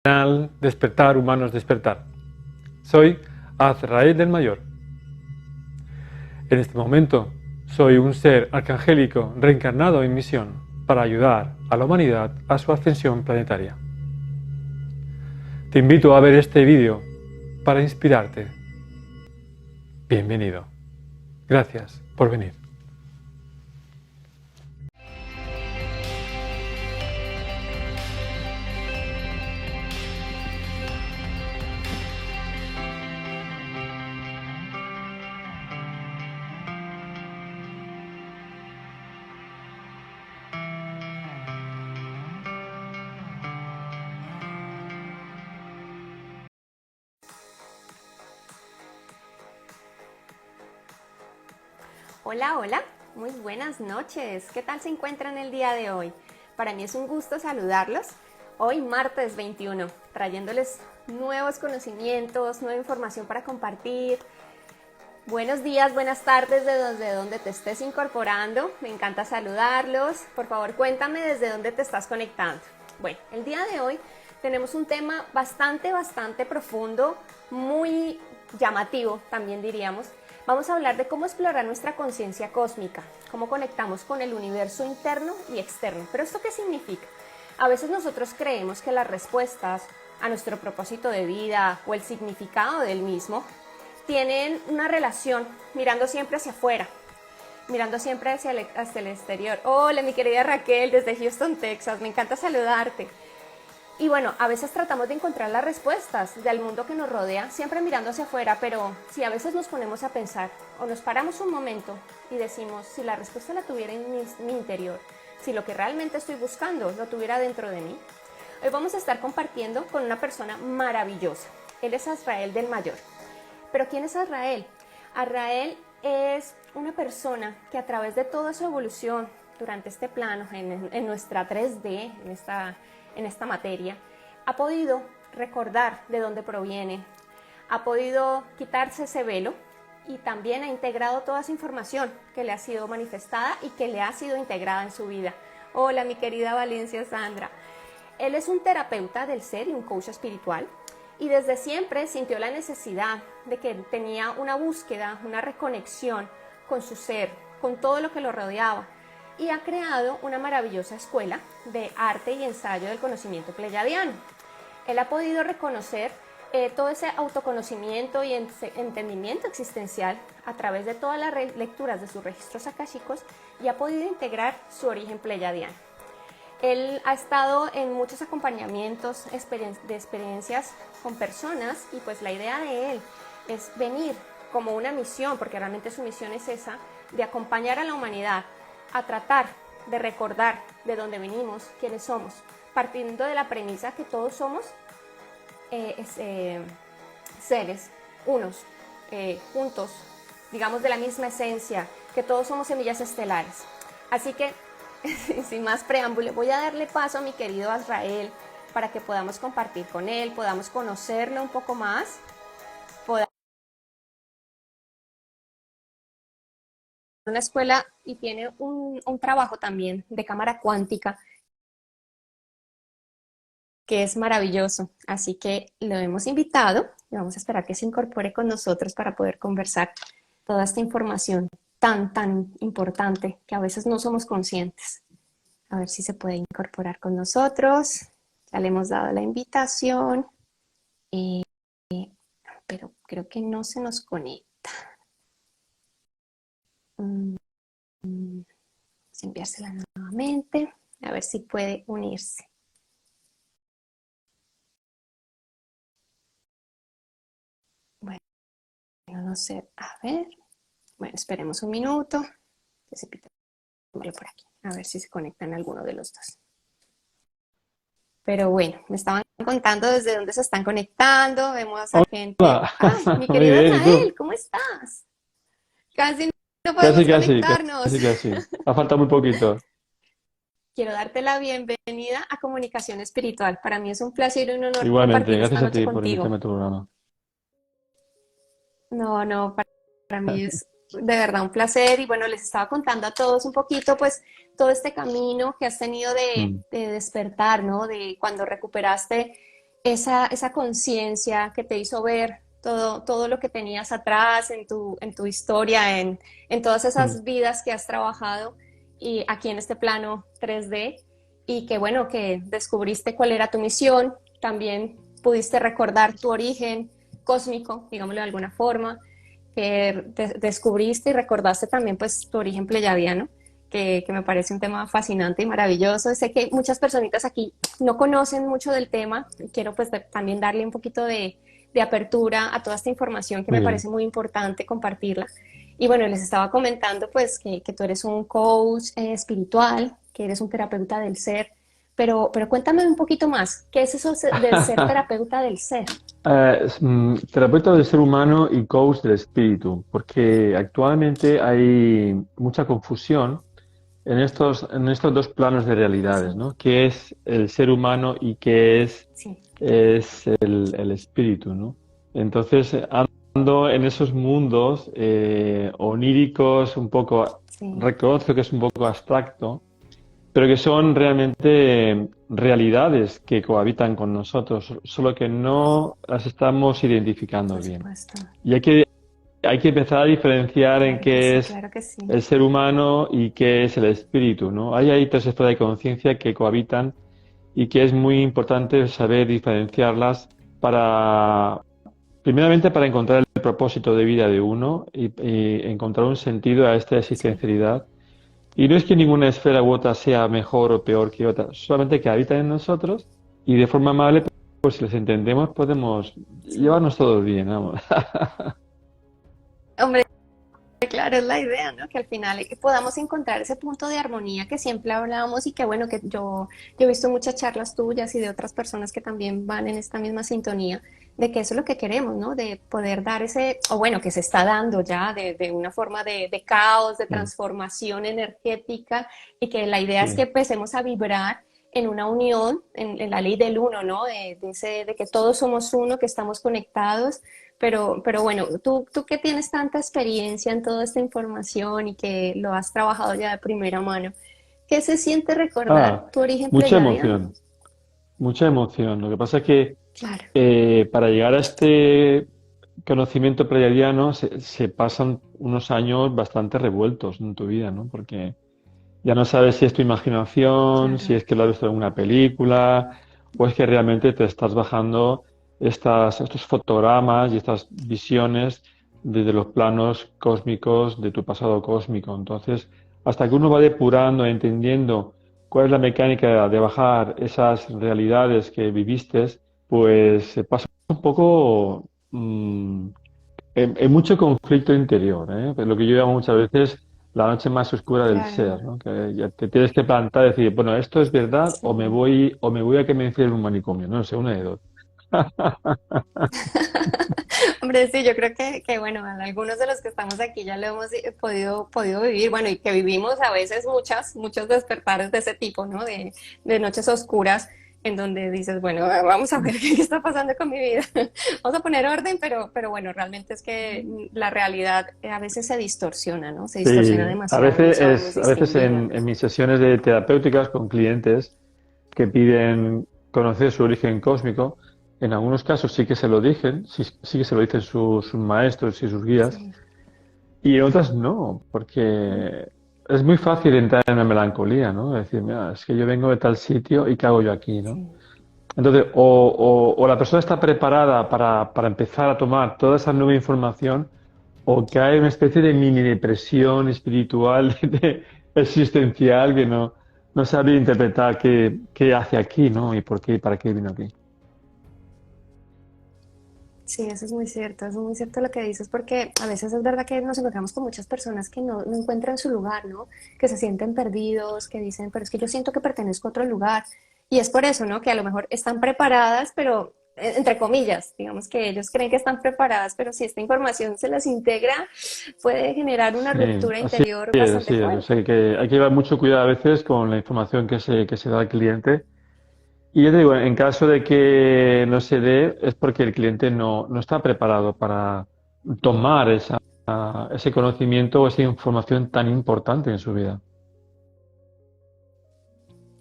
Canal Despertar Humanos Despertar. Soy Azrael del Mayor. En este momento soy un ser arcangélico reencarnado en misión para ayudar a la humanidad a su ascensión planetaria. Te invito a ver este vídeo para inspirarte. Bienvenido. Gracias por venir. Hola, hola, muy buenas noches. ¿Qué tal se encuentran el día de hoy? Para mí es un gusto saludarlos. Hoy martes 21, trayéndoles nuevos conocimientos, nueva información para compartir. Buenos días, buenas tardes desde donde te estés incorporando. Me encanta saludarlos. Por favor, cuéntame desde dónde te estás conectando. Bueno, el día de hoy tenemos un tema bastante profundo, muy llamativo también diríamos. Vamos a hablar de cómo explorar nuestra conciencia cósmica, cómo conectamos con el universo interno y externo. ¿Pero esto qué significa? A veces nosotros creemos que las respuestas a nuestro propósito de vida o el significado del mismo tienen una relación mirando siempre hacia afuera, mirando siempre hacia el exterior. Hola, mi querida Raquel, desde Houston, Texas, me encanta saludarte. Y bueno, a veces tratamos de encontrar las respuestas del mundo que nos rodea, siempre mirando hacia afuera, pero si a veces nos ponemos a pensar o nos paramos un momento y decimos, si la respuesta la tuviera en mi interior, si lo que realmente estoy buscando lo tuviera dentro de mí. Hoy vamos a estar compartiendo con una persona maravillosa. Él es Azrael del Mayor. ¿Pero quién es Azrael? Azrael es una persona que a través de toda su evolución durante este plano, en nuestra 3D, en esta materia, ha podido recordar de dónde proviene, ha podido quitarse ese velo y también ha integrado toda esa información que le ha sido manifestada y que le ha sido integrada en su vida. Hola, mi querida Valencia Sandra. Él es un terapeuta del ser y un coach espiritual y desde siempre sintió la necesidad de que tenía una búsqueda, una reconexión con su ser, con todo lo que lo rodeaba, y ha creado una maravillosa escuela de arte y ensayo del conocimiento pleyadiano. Él ha podido reconocer todo ese autoconocimiento y entendimiento existencial a través de todas las lecturas de sus registros akáshicos y ha podido integrar su origen pleyadiano. Él ha estado en muchos acompañamientos de experiencias con personas y pues la idea de él es venir como una misión, porque realmente su misión es esa, de acompañar a la humanidad a tratar de recordar de dónde venimos, quiénes somos, partiendo de la premisa que todos somos seres unos, juntos, digamos de la misma esencia, que todos somos semillas estelares. Así que, sin más preámbulo, voy a darle paso a mi querido Azrael para que podamos compartir con él, podamos conocerlo un poco más, una escuela y tiene un trabajo también de cámara cuántica que es maravilloso. Así que lo hemos invitado y vamos a esperar que se incorpore con nosotros para poder conversar toda esta información tan importante que a veces no somos conscientes. A ver si se puede incorporar con nosotros. Ya le hemos dado la invitación, pero creo que no se nos conecta. Vamos a enviársela nuevamente, a ver si puede unirse. Bueno, no sé, a ver. Bueno, esperemos un minuto. Por aquí, a ver si se conectan alguno de los dos. Pero bueno, me estaban contando desde dónde se están conectando. Vemos a gente. Hola. ¡Ay, mi Muy querido bien, ¿y tú? Azrael! ¿Cómo estás? Casi no podemos conectarnos. Casi. Ha faltado muy poquito. Quiero darte la bienvenida a Comunicación Espiritual. Para mí es un placer y un honor Igualmente, compartir esta gracias a noche ti por contigo. invitarme a tu programa. No, para mí es de verdad un placer y bueno, les estaba contando a todos un poquito pues todo este camino que has tenido de despertar, ¿no? De cuando recuperaste esa conciencia que te hizo ver todo lo que tenías atrás en tu historia, en todas Mm. esas vidas que has trabajado y aquí en este plano 3D y que bueno, que descubriste cuál era tu misión, también pudiste recordar tu origen cósmico, digámoslo de alguna forma, que descubriste y recordaste también pues tu origen pleyadiano, que me parece un tema fascinante y maravilloso. Sé que muchas personitas aquí no conocen mucho del tema, quiero pues también darle un poquito de apertura a toda esta información que Muy me bien. parece muy importante compartirla. Y bueno, les estaba comentando pues que tú eres un coach espiritual, que eres un terapeuta del ser, pero cuéntame un poquito más, ¿qué es eso del ser terapeuta del ser? Terapeuta del ser humano y coach del espíritu, porque actualmente hay mucha confusión en estos dos planos de realidades, Sí, ¿no? ¿Qué es el ser humano y qué sí, es el espíritu, ¿no? Entonces, ando en esos mundos oníricos, un poco, sí, reconozco que es un poco abstracto, pero que son realmente realidades que cohabitan con nosotros, solo que no las estamos identificando por bien. supuesto. Y hay que empezar a diferenciar en qué es Claro que sí. el ser humano y qué es el espíritu, ¿no? Hay tres esferas de conciencia que cohabitan y que es muy importante saber diferenciarlas para, primeramente, para encontrar el propósito de vida de uno y encontrar un sentido a esta Sí. existencialidad. Y no es que ninguna esfera u otra sea mejor o peor que otra, solamente que habitan en nosotros y de forma amable, pues si les entendemos, podemos Sí. llevarnos todos bien, vamos. Hombre, claro, es la idea, ¿no? Que al final podamos encontrar ese punto de armonía que siempre hablábamos y que bueno, que yo he visto muchas charlas tuyas y de otras personas que también van en esta misma sintonía, de que eso es lo que queremos, ¿no? De poder dar ese, o bueno, que se está dando ya de una forma de caos, de Sí, transformación energética y que la idea es que sí. empecemos a vibrar en una unión, en la ley del uno, ¿no? De que todos somos uno, que estamos conectados. Pero bueno, tú que tienes tanta experiencia en toda esta información y que lo has trabajado ya de primera mano, ¿qué se siente recordar Ah, tu origen mucha pleyadiano? emoción, mucha emoción. Lo que pasa es que Claro, para llegar a este conocimiento pleiadiano se pasan unos años bastante revueltos en tu vida, ¿no? Porque ya no sabes si es tu imaginación, si claro. es que lo has visto en una película, o es que realmente te estás bajando estos fotogramas y estas visiones desde los planos cósmicos de tu pasado cósmico. Entonces, hasta que uno va depurando, entendiendo cuál es la mecánica de bajar esas realidades que viviste, pues se pasa un poco en mucho conflicto interior, ¿eh? Pues lo que yo llamo muchas veces la noche más oscura del Claro, ser, ¿no? Que ya te tienes que plantar y decir, bueno, ¿esto es verdad sí. o me voy a que me encierren en un manicomio? No sé, una de dos. Hombre, sí, yo creo que bueno, algunos de los que estamos aquí ya lo hemos podido vivir, bueno, y que vivimos a veces muchos despertares de ese tipo, ¿no? De noches oscuras en donde dices, bueno, vamos a ver qué está pasando con mi vida. Vamos a poner orden, pero bueno, realmente es que la realidad a veces se distorsiona, ¿no? Se distorsiona Sí, demasiado y no sabemos a veces distinguirla. en mis sesiones de terapéuticas con clientes que piden conocer su origen cósmico, en algunos casos sí que se lo dicen, sí que se lo dicen sus maestros y sus guías, Sí. y en otras no, porque es muy fácil entrar en la melancolía, ¿no? Decir, mira, es que yo vengo de tal sitio y ¿qué hago yo aquí, no? Sí. Entonces, o la persona está preparada para empezar a tomar toda esa nueva información, o cae en una especie de mini depresión espiritual, existencial, que no sabe interpretar qué hace aquí, ¿no? Y por qué, para qué vino aquí. Sí, eso es muy cierto lo que dices, porque a veces es verdad que nos encontramos con muchas personas que no encuentran su lugar, ¿no? Que se sienten perdidos, que dicen, pero es que yo siento que pertenezco a otro lugar. Y es por eso, ¿no? Que a lo mejor están preparadas, pero entre comillas, digamos que ellos creen que están preparadas, pero si esta información se les integra, puede generar una Sí, ruptura así interior es, bastante así es. O fuerte. sea, que hay que llevar mucho cuidado a veces con la información que se da al cliente. Y yo te digo, en caso de que no se dé, es porque el cliente no está preparado para tomar ese conocimiento o esa información tan importante en su vida.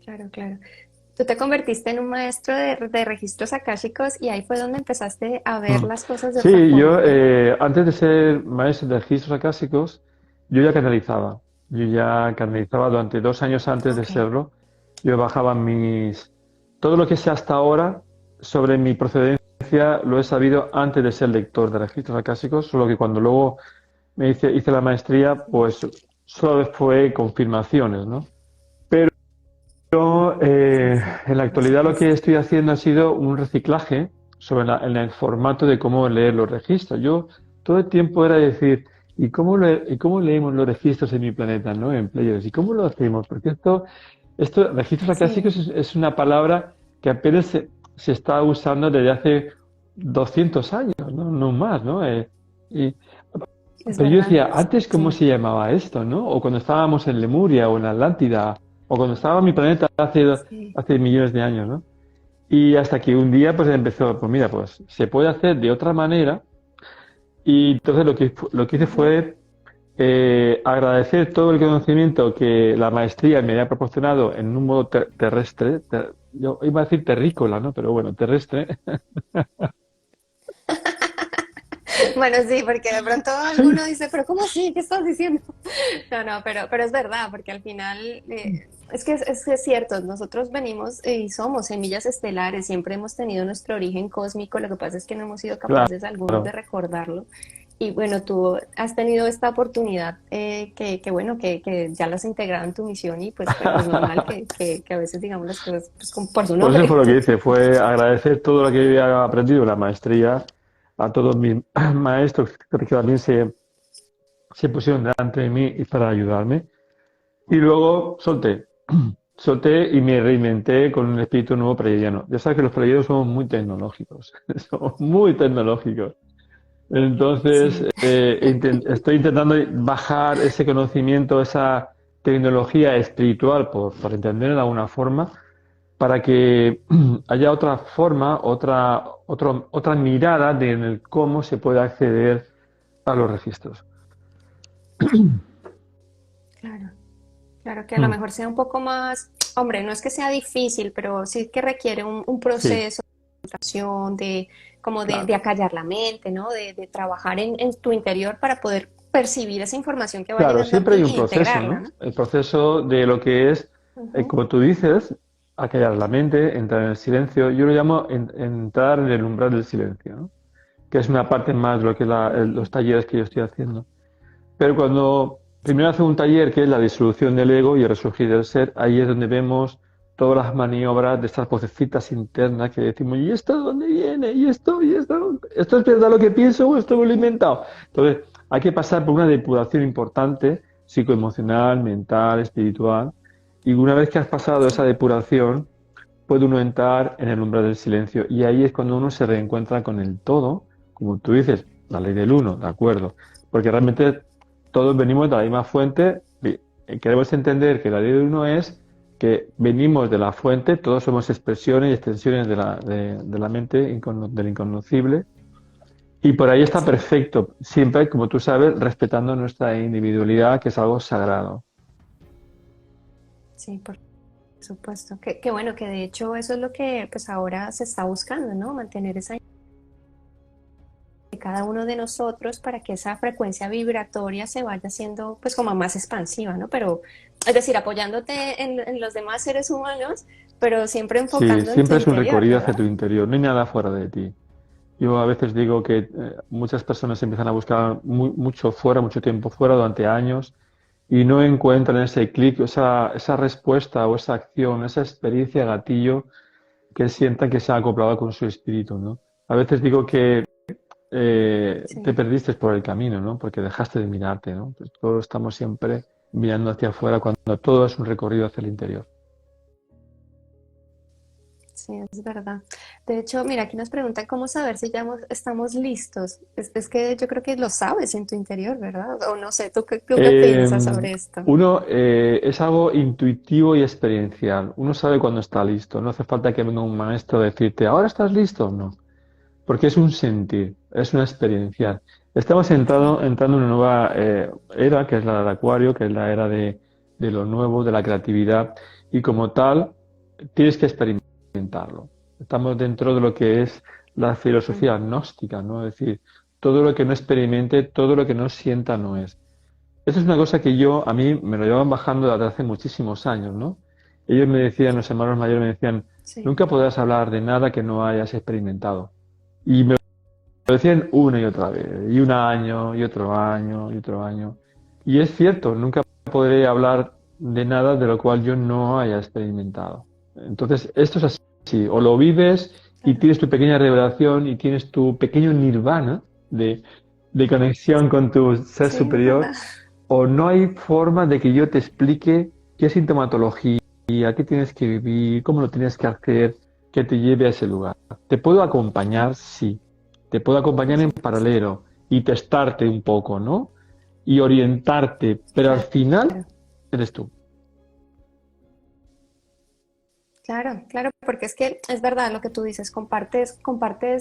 Claro, claro. Tú te convertiste en un maestro de registros akáshicos y ahí fue donde empezaste a ver las cosas de otra Sí, yo forma, ¿no? antes de ser maestro de registros acásicos, yo ya canalizaba. Yo ya canalizaba durante 2 años antes de Ok, serlo. Yo bajaba todo lo que sé hasta ahora sobre mi procedencia lo he sabido antes de ser lector de registros acásicos, solo que cuando luego hice la maestría, pues solo fue confirmaciones, ¿no? Yo, sí, sí, en la por actualidad lo que supuesto. estoy haciendo ha sido un reciclaje en el formato de cómo leer los registros. Yo todo el tiempo era decir, ¿y cómo leemos los registros en mi planeta, ¿no? En Pleiades? ¿Y cómo lo hacemos? Porque registros acásicos Sí, es una palabra que apenas se está usando desde hace 200 años, ¿no? No más, ¿no? Y, es pero yo verdad. decía, antes, ¿cómo Sí. se llamaba esto, no? O cuando estábamos en Lemuria o en Atlántida, o cuando estaba mi planeta Sí. hace millones de años, ¿no? Y hasta que un día pues empezó, pues mira, pues se puede hacer de otra manera. Y entonces lo que hice Ujú. fue agradecer todo el conocimiento que la maestría me había proporcionado en un modo terrestre. Yo iba a decir terrícola, ¿no? Pero bueno, terrestre. Bueno, sí, porque de pronto alguno dice, pero ¿cómo así? ¿Qué estás diciendo? No, no, pero es verdad, porque al final es cierto, nosotros venimos y somos semillas estelares, siempre hemos tenido nuestro origen cósmico, lo que pasa es que no hemos sido capaces algunos de Claro. recordarlo. Y bueno, tú has tenido esta oportunidad bueno, que ya las has integrado en tu misión y pues normal que a veces digamos las cosas pues, por su Pues eso fue nombre. lo que hice, fue agradecer todo lo que había aprendido en la maestría a todos mis maestros que también se pusieron delante de mí y para ayudarme. Y luego solté, solté y me reinventé con un espíritu nuevo pleiadiano. Ya sabes que los pleiadianos somos muy tecnológicos, somos muy tecnológicos. Entonces, Sí, estoy intentando bajar ese conocimiento, esa tecnología espiritual, por entenderlo de alguna forma, para que haya otra forma, otra mirada de en el cómo se puede acceder a los registros. claro. Claro que a lo Mm, mejor sea un poco más, hombre, no es que sea difícil, pero sí que requiere un sí, proceso de meditación, de como de claro. acallar la mente, ¿no? De trabajar en tu interior para poder percibir esa información que va Claro, llegando a siempre hay ti un e proceso, integrarla, ¿no? ¿no? El proceso de lo que es, Ujú. como tú dices, acallar la mente, entrar en el silencio. Yo lo llamo entrar en el umbral del silencio, ¿no? Que es una parte más de lo que Ok, los talleres que yo estoy haciendo. Pero cuando primero hace un taller que es la disolución del ego y el resurgir del ser, ahí es donde vemos todas las maniobras de estas vocecitas internas que decimos, ¿y esto de dónde viene? ¿Y esto? ¿Y esto? ¿Esto es verdad lo que pienso o esto me lo he inventado? Entonces, hay que pasar por una depuración importante, psicoemocional, mental, espiritual, y una vez que has pasado esa sí, depuración, puede uno entrar en el umbral del silencio, y ahí es cuando uno se reencuentra con el todo, como tú dices, la ley del uno, ¿de acuerdo? Porque realmente todos venimos de la misma fuente. Queremos entender que la ley del uno es que venimos de la fuente, todos somos expresiones y extensiones de la mente del inconocible, y por ahí está sí, perfecto, siempre, como tú sabes, respetando nuestra individualidad, que es algo sagrado. sí, por supuesto. Que bueno, que de hecho eso es lo que pues ahora se está buscando, ¿no? Mantener esa de cada uno de nosotros para que esa frecuencia vibratoria se vaya haciendo pues como más expansiva, ¿no? Pero, es decir, apoyándote en los demás seres humanos, pero siempre Sí, enfocando en tu siempre es un interior, recorrido hacia ¿verdad? tu interior, no hay nada fuera de ti. Yo a veces digo que muchas personas empiezan a buscar mucho fuera, mucho tiempo fuera durante años y no encuentran ese clic, esa respuesta o esa acción, esa experiencia gatillo que sientan que se ha acoplado con su espíritu, ¿no? A veces digo que te Sí. perdiste por el camino, ¿no? Porque dejaste de mirarte, ¿no? Pues todos estamos siempre mirando hacia afuera cuando todo es un recorrido hacia el interior. Sí, es verdad. De hecho, mira, aquí nos preguntan cómo saber si ya estamos listos. Es que yo creo que lo sabes en tu interior, ¿verdad? O no sé, ¿tú qué Eh, piensas sobre esto? uno es algo intuitivo y experiencial. Uno sabe cuando está listo. No hace falta que venga un maestro a decirte, ¿ahora estás listo? No, porque es un sentir, es una experiencial. Estamos Sí, entrando en una nueva era, que es la de Acuario, que es la era de lo nuevo, de la creatividad, y como tal, tienes que experimentarlo. Estamos dentro de lo que es la filosofía gnóstica, ¿no? Es decir, todo lo que no experimente, todo lo que no sienta no es. Eso es una cosa que a mí me lo llevan bajando desde hace muchísimos años, ¿no? Ellos me decían, los hermanos mayores me decían, Sí, nunca podrás hablar de nada que no hayas experimentado. Y me lo decían una y otra vez, y un año, y otro año, y otro año. Y es cierto, nunca podré hablar de nada de lo cual yo no haya experimentado. Entonces, esto es así, o lo vives y claro. tienes tu pequeña revelación y tienes tu pequeño nirvana de conexión con tu ser Sí, es verdad. superior, o no hay forma de que yo te explique qué sintomatología, qué tienes que vivir, cómo lo tienes que hacer, que te lleve a ese lugar. Te puedo acompañar, sí. Te puedo Por acompañar en supuesto. paralelo y testarte un poco, ¿no? Y orientarte, pero al Claro. final eres tú. Claro, claro, porque es que es verdad lo que tú dices, compartes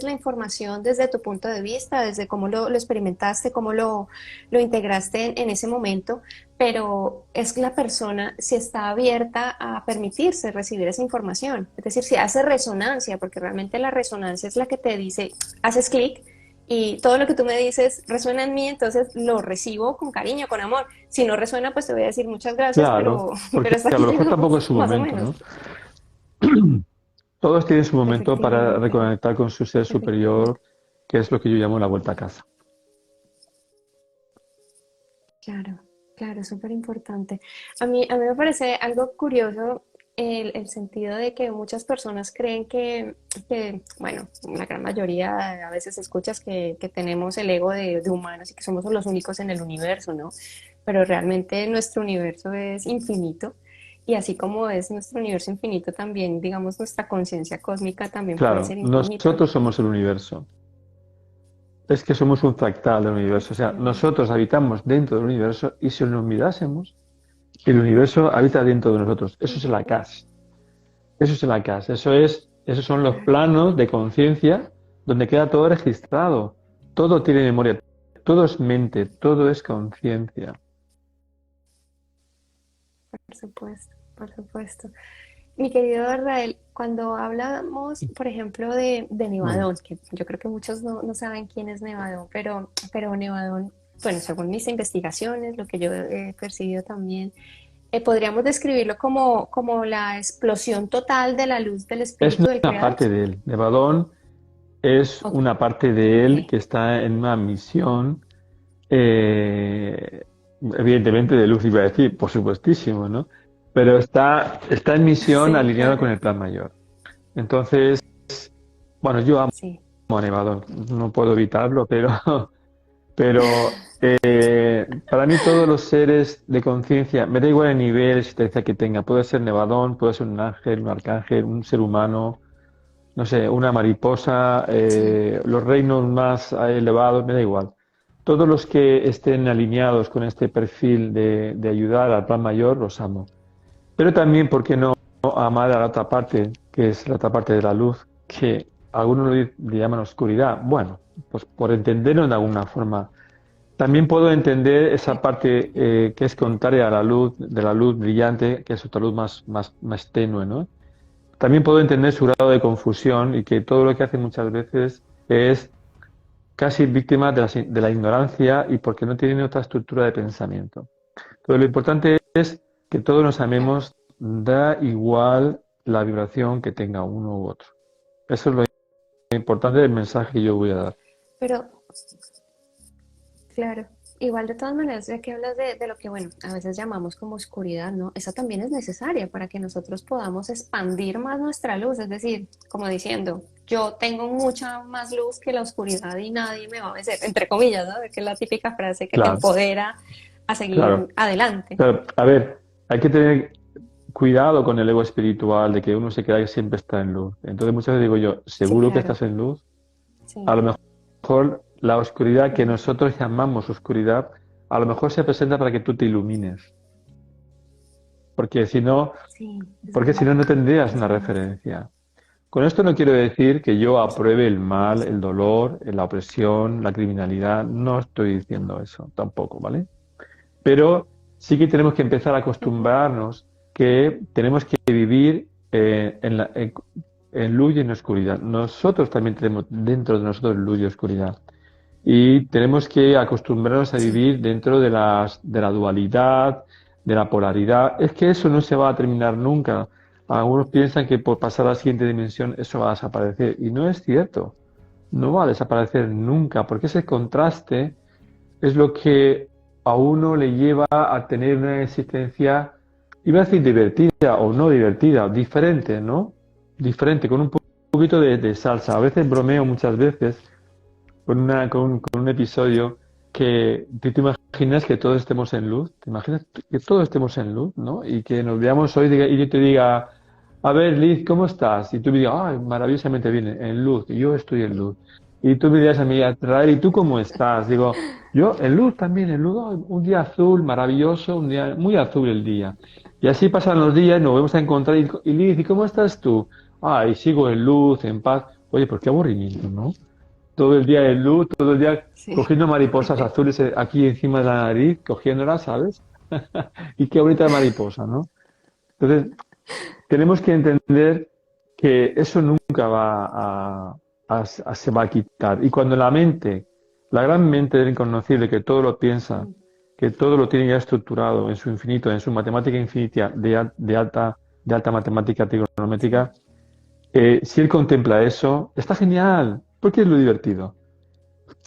la información desde tu punto de vista, desde cómo lo experimentaste, cómo lo integraste en ese momento, pero es la persona si está abierta a permitirse recibir esa información, es decir, si hace resonancia, porque realmente la resonancia es la que te dice, haces clic y todo lo que tú me dices resuena en mí, entonces lo recibo con cariño, con amor. Si no resuena, pues te voy a decir muchas gracias, Claro, pero porque hasta a aquí lo mejor tampoco es llegamos, su más o momento, menos. ¿no? Todos tienen su momento para Efectivamente, reconectar con su ser efectivamente. superior, que es lo que yo llamo la vuelta a casa. Claro, claro, súper importante. A mí me parece algo curioso el sentido de que muchas personas creen bueno, la gran mayoría a veces escuchas que tenemos el ego de humanos y que somos los únicos en el universo, ¿no? Pero realmente nuestro universo es infinito y así como es nuestro universo infinito, también, digamos, nuestra conciencia cósmica también puede Claro, ser infinita. nosotros somos el universo. Es que somos un fractal del universo. O sea, Efectivamente. nosotros habitamos dentro del universo y si nos olvidásemos, el universo habita dentro de nosotros. Eso es el Ujú. Akash. Eso es el Akash. Esos son los Claro, planos de conciencia donde queda todo registrado. Todo tiene memoria. Todo es mente. Todo es conciencia. por supuesto, por supuesto. Mi querido Israel, cuando hablamos, por ejemplo, de Bueno, Nevadón, que yo creo que muchos no saben quién es Nevadón, pero Nevadón, bueno, según mis investigaciones, lo que yo he percibido también, podríamos describirlo como la explosión total de la luz del es espíritu del una Creador. parte de él. Nevadón es Ok, una parte de ok, él que está en una misión, eh, evidentemente de luz, iba a decir, por supuestísimo, ¿no? Pero está en misión sí, alineada con el plan mayor. Entonces, bueno, yo amo sí, a Nevadón, no puedo evitarlo, pero para mí todos los seres de conciencia, me da igual el nivel, la existencia que tenga, puede ser Nevadón, puede ser un ángel, un arcángel, un ser humano, no sé, una mariposa, sí, los reinos más elevados, me da igual. Todos los que estén alineados con este perfil de ayudar al plan mayor, los amo. Pero también, ¿por qué no amar a la otra parte, que es la otra parte de la luz, que algunos le llaman oscuridad? Bueno, pues por entenderlo de alguna forma. También puedo entender esa parte que es contraria a la luz, de la luz brillante, que es otra luz más tenue, ¿no? También puedo entender su grado de confusión y que todo lo que hace muchas veces es casi víctima de la ignorancia y porque no tienen otra estructura de pensamiento. Pero lo importante es que todos nos claro. amemos, da igual la vibración que tenga uno u otro. Eso es lo importante del mensaje que yo voy a dar. Pero claro, igual de todas maneras, ya que hablas de lo que, bueno, a veces llamamos como oscuridad, ¿no? Esa también es necesaria para que nosotros podamos expandir más nuestra luz, es decir, como diciendo, yo tengo mucha más luz que la oscuridad y nadie me va a vencer, entre comillas, ¿no? Que es la típica frase que te Claro, empodera a claro, seguir adelante. claro. A ver, hay que tener cuidado con el ego espiritual, de que uno se crea que siempre está en luz. Entonces muchas veces digo yo, Sí, ¿seguro que claro, estás en luz? A sí. lo mejor la oscuridad que Ujú. nosotros llamamos oscuridad, a lo mejor se presenta para que tú te ilumines. Porque si no, Sí, es porque si verdad, no, no tendrías es una verdad. referencia. Con esto no quiero decir que yo apruebe el mal, el dolor, la opresión, la criminalidad. No estoy diciendo eso tampoco, ¿vale? Pero sí que tenemos que empezar a Ujú. acostumbrarnos que tenemos que vivir en luz y en oscuridad. Nosotros también tenemos dentro de nosotros luz y oscuridad. Y tenemos que acostumbrarnos a Sí. vivir dentro de la dualidad, de la polaridad. Es que eso no se va a terminar nunca. Algunos piensan que por pasar a la siguiente dimensión eso va a desaparecer. Y no es cierto. No va a desaparecer nunca, porque ese contraste es lo que a uno le lleva a tener una existencia, iba a decir divertida o no divertida, diferente, ¿no? Diferente, con un poquito de salsa. A veces bromeo muchas veces con un episodio que tú te imaginas que todos estemos en luz, te imaginas que todos estemos en luz, ¿no? Y que nos veamos hoy y yo te diga, a ver, Liz, ¿cómo estás? Y tú me digas, ah, maravillosamente bien, en luz, y yo estoy en luz. Y tú me dirás a mí, Azrael, ¿y tú cómo estás? Digo, yo en luz también, en luz, oh, un día azul, maravilloso, un día muy azul el día. Y así pasan los días, nos vamos a encontrar y Liz, ¿y cómo estás tú? Ah, y sigo en luz, en paz. Oye, pues qué aburrimiento, ¿no? Todo el día en luz, todo el día Sí. cogiendo mariposas azules aquí encima de la nariz, cogiéndolas, ¿sabes? Y qué bonita mariposa, ¿no? Entonces, tenemos que entender que eso nunca se va a quitar. Y cuando la mente, la gran mente del inconocible, que todo lo piensa, Mm. que todo lo tiene ya estructurado en su infinito, en su matemática infinita de alta matemática Sí. trigonométrica, si él contempla eso, está genial, porque es lo divertido.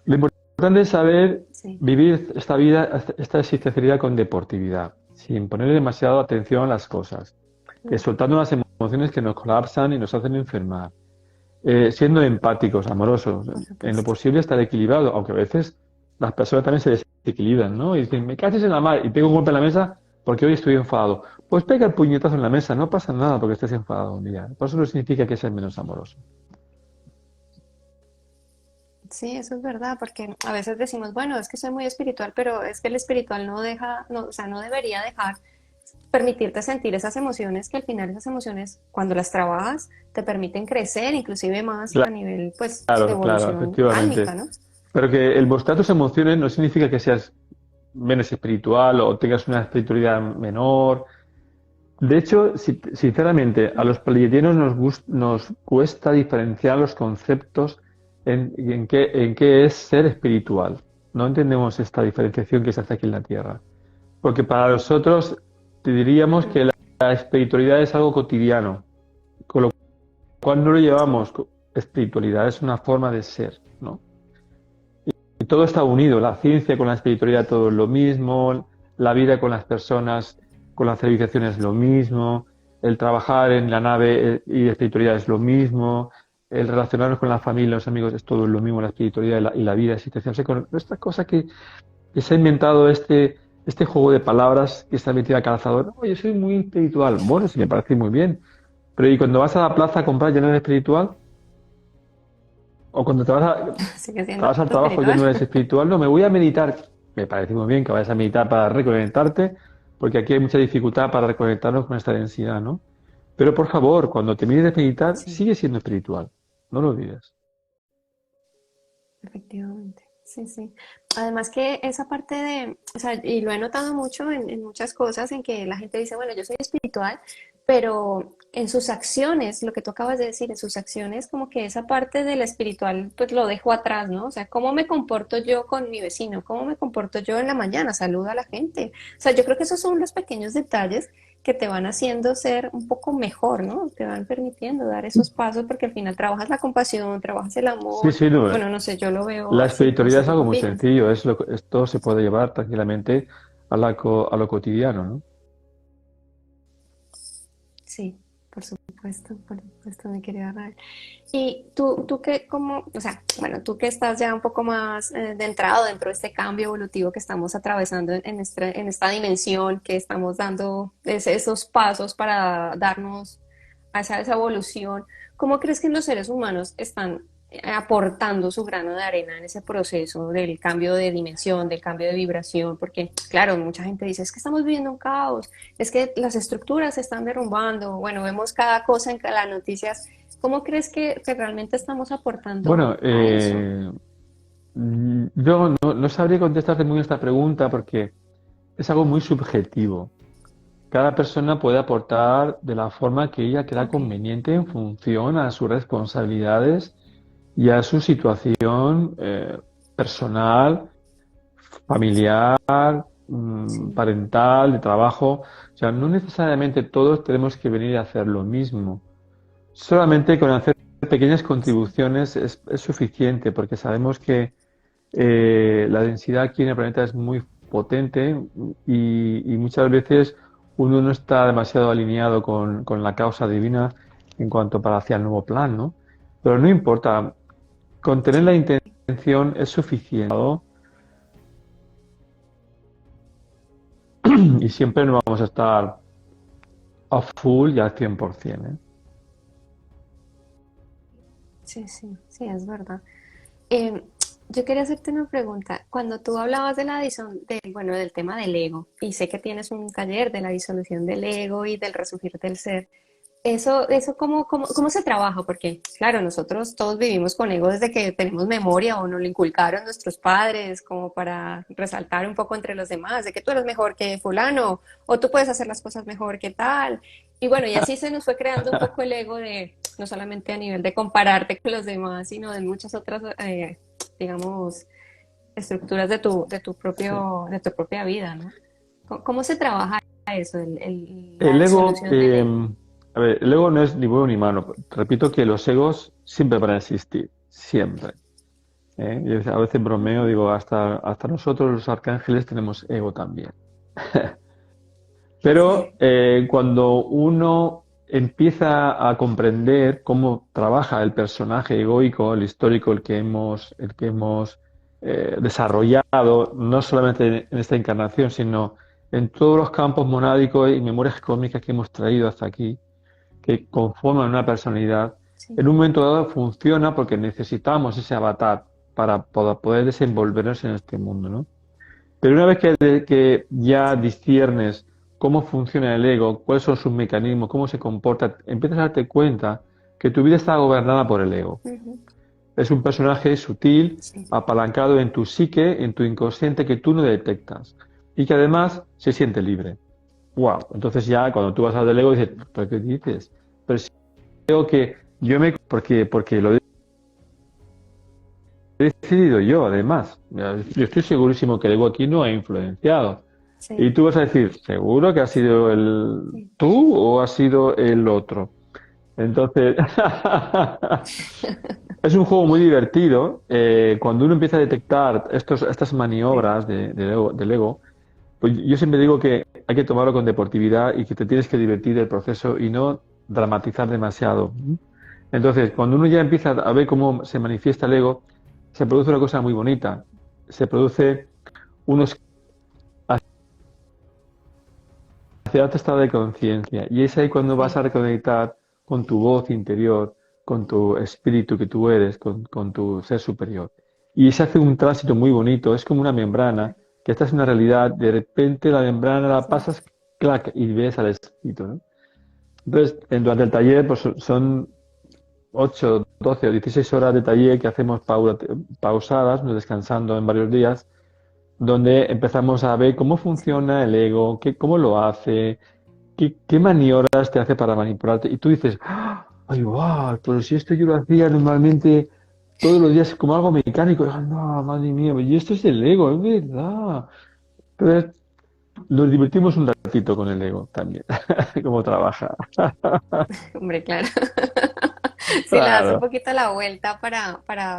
Lo importante es saber Sí. vivir esta vida, esta existencialidad con deportividad, sin ponerle demasiada atención a las cosas, Mm. soltando las emociones que nos colapsan y nos hacen enfermar, siendo empáticos, amorosos, Por en lo supuesto. posible estar equilibrado, aunque a veces las personas también se desequilibran, ¿no? Y dicen, me caches en la mar y pego un golpe en la mesa porque hoy estoy enfadado. Pues pega el puñetazo en la mesa, no pasa nada porque estés enfadado un día. Por eso no significa que seas menos amoroso. Sí, eso es verdad, porque a veces decimos, bueno, es que soy muy espiritual, pero es que el espiritual no deja, no, o sea, no debería dejar permitirte sentir esas emociones, que al final esas emociones, cuando las trabajas, te permiten crecer, inclusive más a nivel, pues, de Claro, claro, evolución álmica, efectivamente. ¿no? Pero que el mostrar tus emociones no significa que seas menos espiritual o tengas una espiritualidad menor. De hecho, sinceramente, a los pleiadianos nos cuesta diferenciar los conceptos en qué es ser espiritual. No entendemos esta diferenciación que se hace aquí en la Tierra. Porque para nosotros te diríamos Mm. que la espiritualidad es algo cotidiano, con lo cual no lo Sí. llevamos espiritualidad, es una forma de ser, ¿no? Y todo está unido, la ciencia con la espiritualidad todo es lo mismo, la vida con las personas, con la civilización es lo mismo, el trabajar en la nave y la espiritualidad es lo mismo, el relacionarnos con la familia, los amigos es todo lo mismo, la espiritualidad y la vida existencial. O sea, con esta cosa que se ha inventado este juego de palabras que está metido a calzador, oye, soy muy espiritual, bueno, sí me parece muy bien, pero ¿y cuando vas a la plaza a comprar ya no eres espiritual? O cuando Sigue te siendo vas al trabajo ya espiritual. no eres espiritual, no, me voy a meditar. Me parece muy bien que vayas a meditar para reconectarte, porque aquí hay mucha dificultad para reconectarnos con esta densidad, ¿no? Pero por favor, cuando termines de meditar, Sí. sigue siendo espiritual. No lo olvides. Efectivamente, sí, sí. Además que esa parte de, o sea, y lo he notado mucho en muchas cosas en que la gente dice, bueno, yo soy espiritual, pero en sus acciones, lo que tú acabas de decir, en sus acciones, como que esa parte de la espiritual, pues lo dejo atrás, ¿no? O sea, ¿cómo me comporto yo con mi vecino? ¿Cómo me comporto yo en la mañana? Saludo a la gente. O sea, yo creo que esos son los pequeños detalles que te van haciendo ser un poco mejor, ¿no? Te van permitiendo dar esos pasos porque al final trabajas la compasión, trabajas el Sí, amor. sí, no, Bueno, no sé, yo lo veo la así, no espiritualidad sé, es ¿tú algo qué muy opinas? sencillo, esto se puede llevar tranquilamente a lo cotidiano, ¿no? Sí, por supuesto, mi querida Rael. Y tú que como, o sea, bueno, tú que estás ya un poco más de entrado dentro de este cambio evolutivo que estamos atravesando en esta dimensión, que estamos dando esos pasos para darnos a esa evolución, ¿cómo crees que los seres humanos están aportando su grano de arena en ese proceso del cambio de dimensión, del cambio de vibración? Porque, claro, mucha gente dice, es que estamos viviendo un caos, es que las estructuras se están derrumbando, bueno, vemos cada cosa en las noticias. ¿Cómo crees que realmente estamos aportando Bueno, a eso? yo no sabría contestarte muy bien esta pregunta porque es algo muy subjetivo. cada persona puede aportar de la forma que ella crea Ok. conveniente en función a sus responsabilidades y a su situación personal, familiar, Sí, parental, de trabajo. O sea, no necesariamente todos tenemos que venir a hacer lo mismo. Solamente con hacer pequeñas sí. contribuciones es suficiente, porque sabemos que la densidad aquí en el planeta es muy potente y muchas veces uno no está demasiado alineado con la causa divina en cuanto para hacia el nuevo plan, ¿no? Pero no importa, con tener la Sí. intención es suficiente, ¿no? Y siempre no vamos a estar a full y al 100%, ¿eh? Sí, sí, sí, es verdad. Em, yo quería hacerte una pregunta. Cuando tú hablabas de la bueno, del tema del ego, y sé que tienes un taller de la disolución del ego y del resurgir del ser, eso ¿cómo se trabaja? Porque, claro, nosotros todos vivimos con ego desde que tenemos memoria o nos lo inculcaron nuestros padres, como para resaltar un poco entre los demás, de que tú eres mejor que fulano, o tú puedes hacer las cosas mejor que tal. Y bueno, y así se nos fue creando un poco el ego de, no solamente a nivel de compararte con los demás, sino de muchas otras, digamos, estructuras Sí. de tu propia vida, ¿no? ¿Cómo se trabaja eso, la El ego, disolución del ego? a ver, el ego no es ni bueno ni malo. Repito que los egos siempre van a existir, siempre. ¿Eh? Yo a veces bromeo, digo, hasta nosotros los arcángeles tenemos ego también. Pero Sí, cuando uno empieza a comprender cómo trabaja el personaje egoico, el histórico, el que hemos desarrollado, no solamente en esta encarnación, sino en todos los campos monádicos y memorias cósmicas que hemos traído hasta aquí, que conforman una personalidad, sí. en un momento dado funciona porque necesitamos ese avatar para poder desenvolvernos en este mundo, ¿no? Pero una vez que ya disciernes cómo funciona el ego, cuáles son sus mecanismos, cómo se comporta, empiezas a darte cuenta que tu vida está gobernada por el ego. Ujú. Es un personaje sutil, Sí. apalancado en tu psique, en tu inconsciente que tú no detectas y que además se siente libre. Wow. Entonces ya cuando tú vas al del ego dices, ¿pero qué dices? Pero si creo que porque lo he decidido yo, además. Yo estoy segurísimo que el ego aquí no ha influenciado. Y Sí, tú vas a decir, ¿seguro que ha sido sí, tú o ha sido el otro? Entonces, es un juego muy divertido. Cuando uno empieza a detectar estas sí, maniobras del ego, pues yo siempre digo que hay que tomarlo con deportividad y que te tienes que divertir del proceso y no dramatizar demasiado. Entonces, cuando uno ya empieza a ver cómo se manifiesta el ego, se produce una cosa muy bonita. Se produce unos hacia otro estado de conciencia. Y es ahí cuando vas sí, a reconectar con tu voz interior, con tu espíritu que tú eres, con tu ser superior. Y se hace un tránsito muy bonito, es como una membrana, que esta es una realidad, de repente la membrana la sí. pasas, clac, y ves al espíritu, ¿no? Entonces, durante el taller, pues son 8 12 o 16 horas de taller que hacemos pausadas, no descansando en varios días, donde empezamos a ver cómo Sí. funciona el ego, cómo lo hace, qué maniobras te hace para manipularte. Y tú dices, ¡ah! Ay, wow, pero si esto yo lo hacía normalmente todos los días como algo mecánico. Ah, no, madre mía, y esto es el ego, es verdad. Entonces, nos divertimos un ratito con el ego también, cómo trabaja. Hombre, claro. Sí, le das un Claro. poquito la vuelta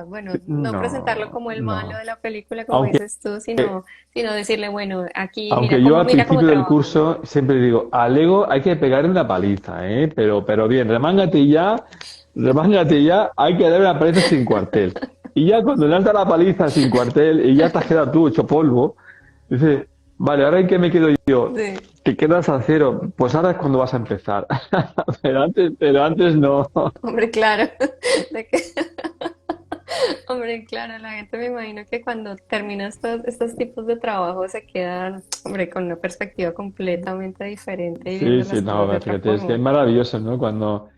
bueno, no presentarlo No, como el malo no. de la película, como Aunque, dices tú, sino decirle, bueno, aquí aunque yo al mira cómo principio del trabajo, ¿no? curso siempre digo, al ego hay que pegarle una paliza, ¿eh? Pero bien, remángate ya, hay que darle una paliza sin cuartel. Y ya cuando le has dado la paliza sin cuartel y ya te has quedado tú hecho polvo, dices, vale, ahora en qué me quedo yo, Sí, te quedas al cero, pues ahora es cuando vas a empezar. Pero antes no. hombre, claro. De que- Hombre, claro, la gente me imagino que cuando termina estos tipos de trabajo se quedan, hombre, con una perspectiva completamente diferente y Sí, viendo sí, las cosas de no, otra fíjate, es que es forma. maravilloso, ¿no? Cuando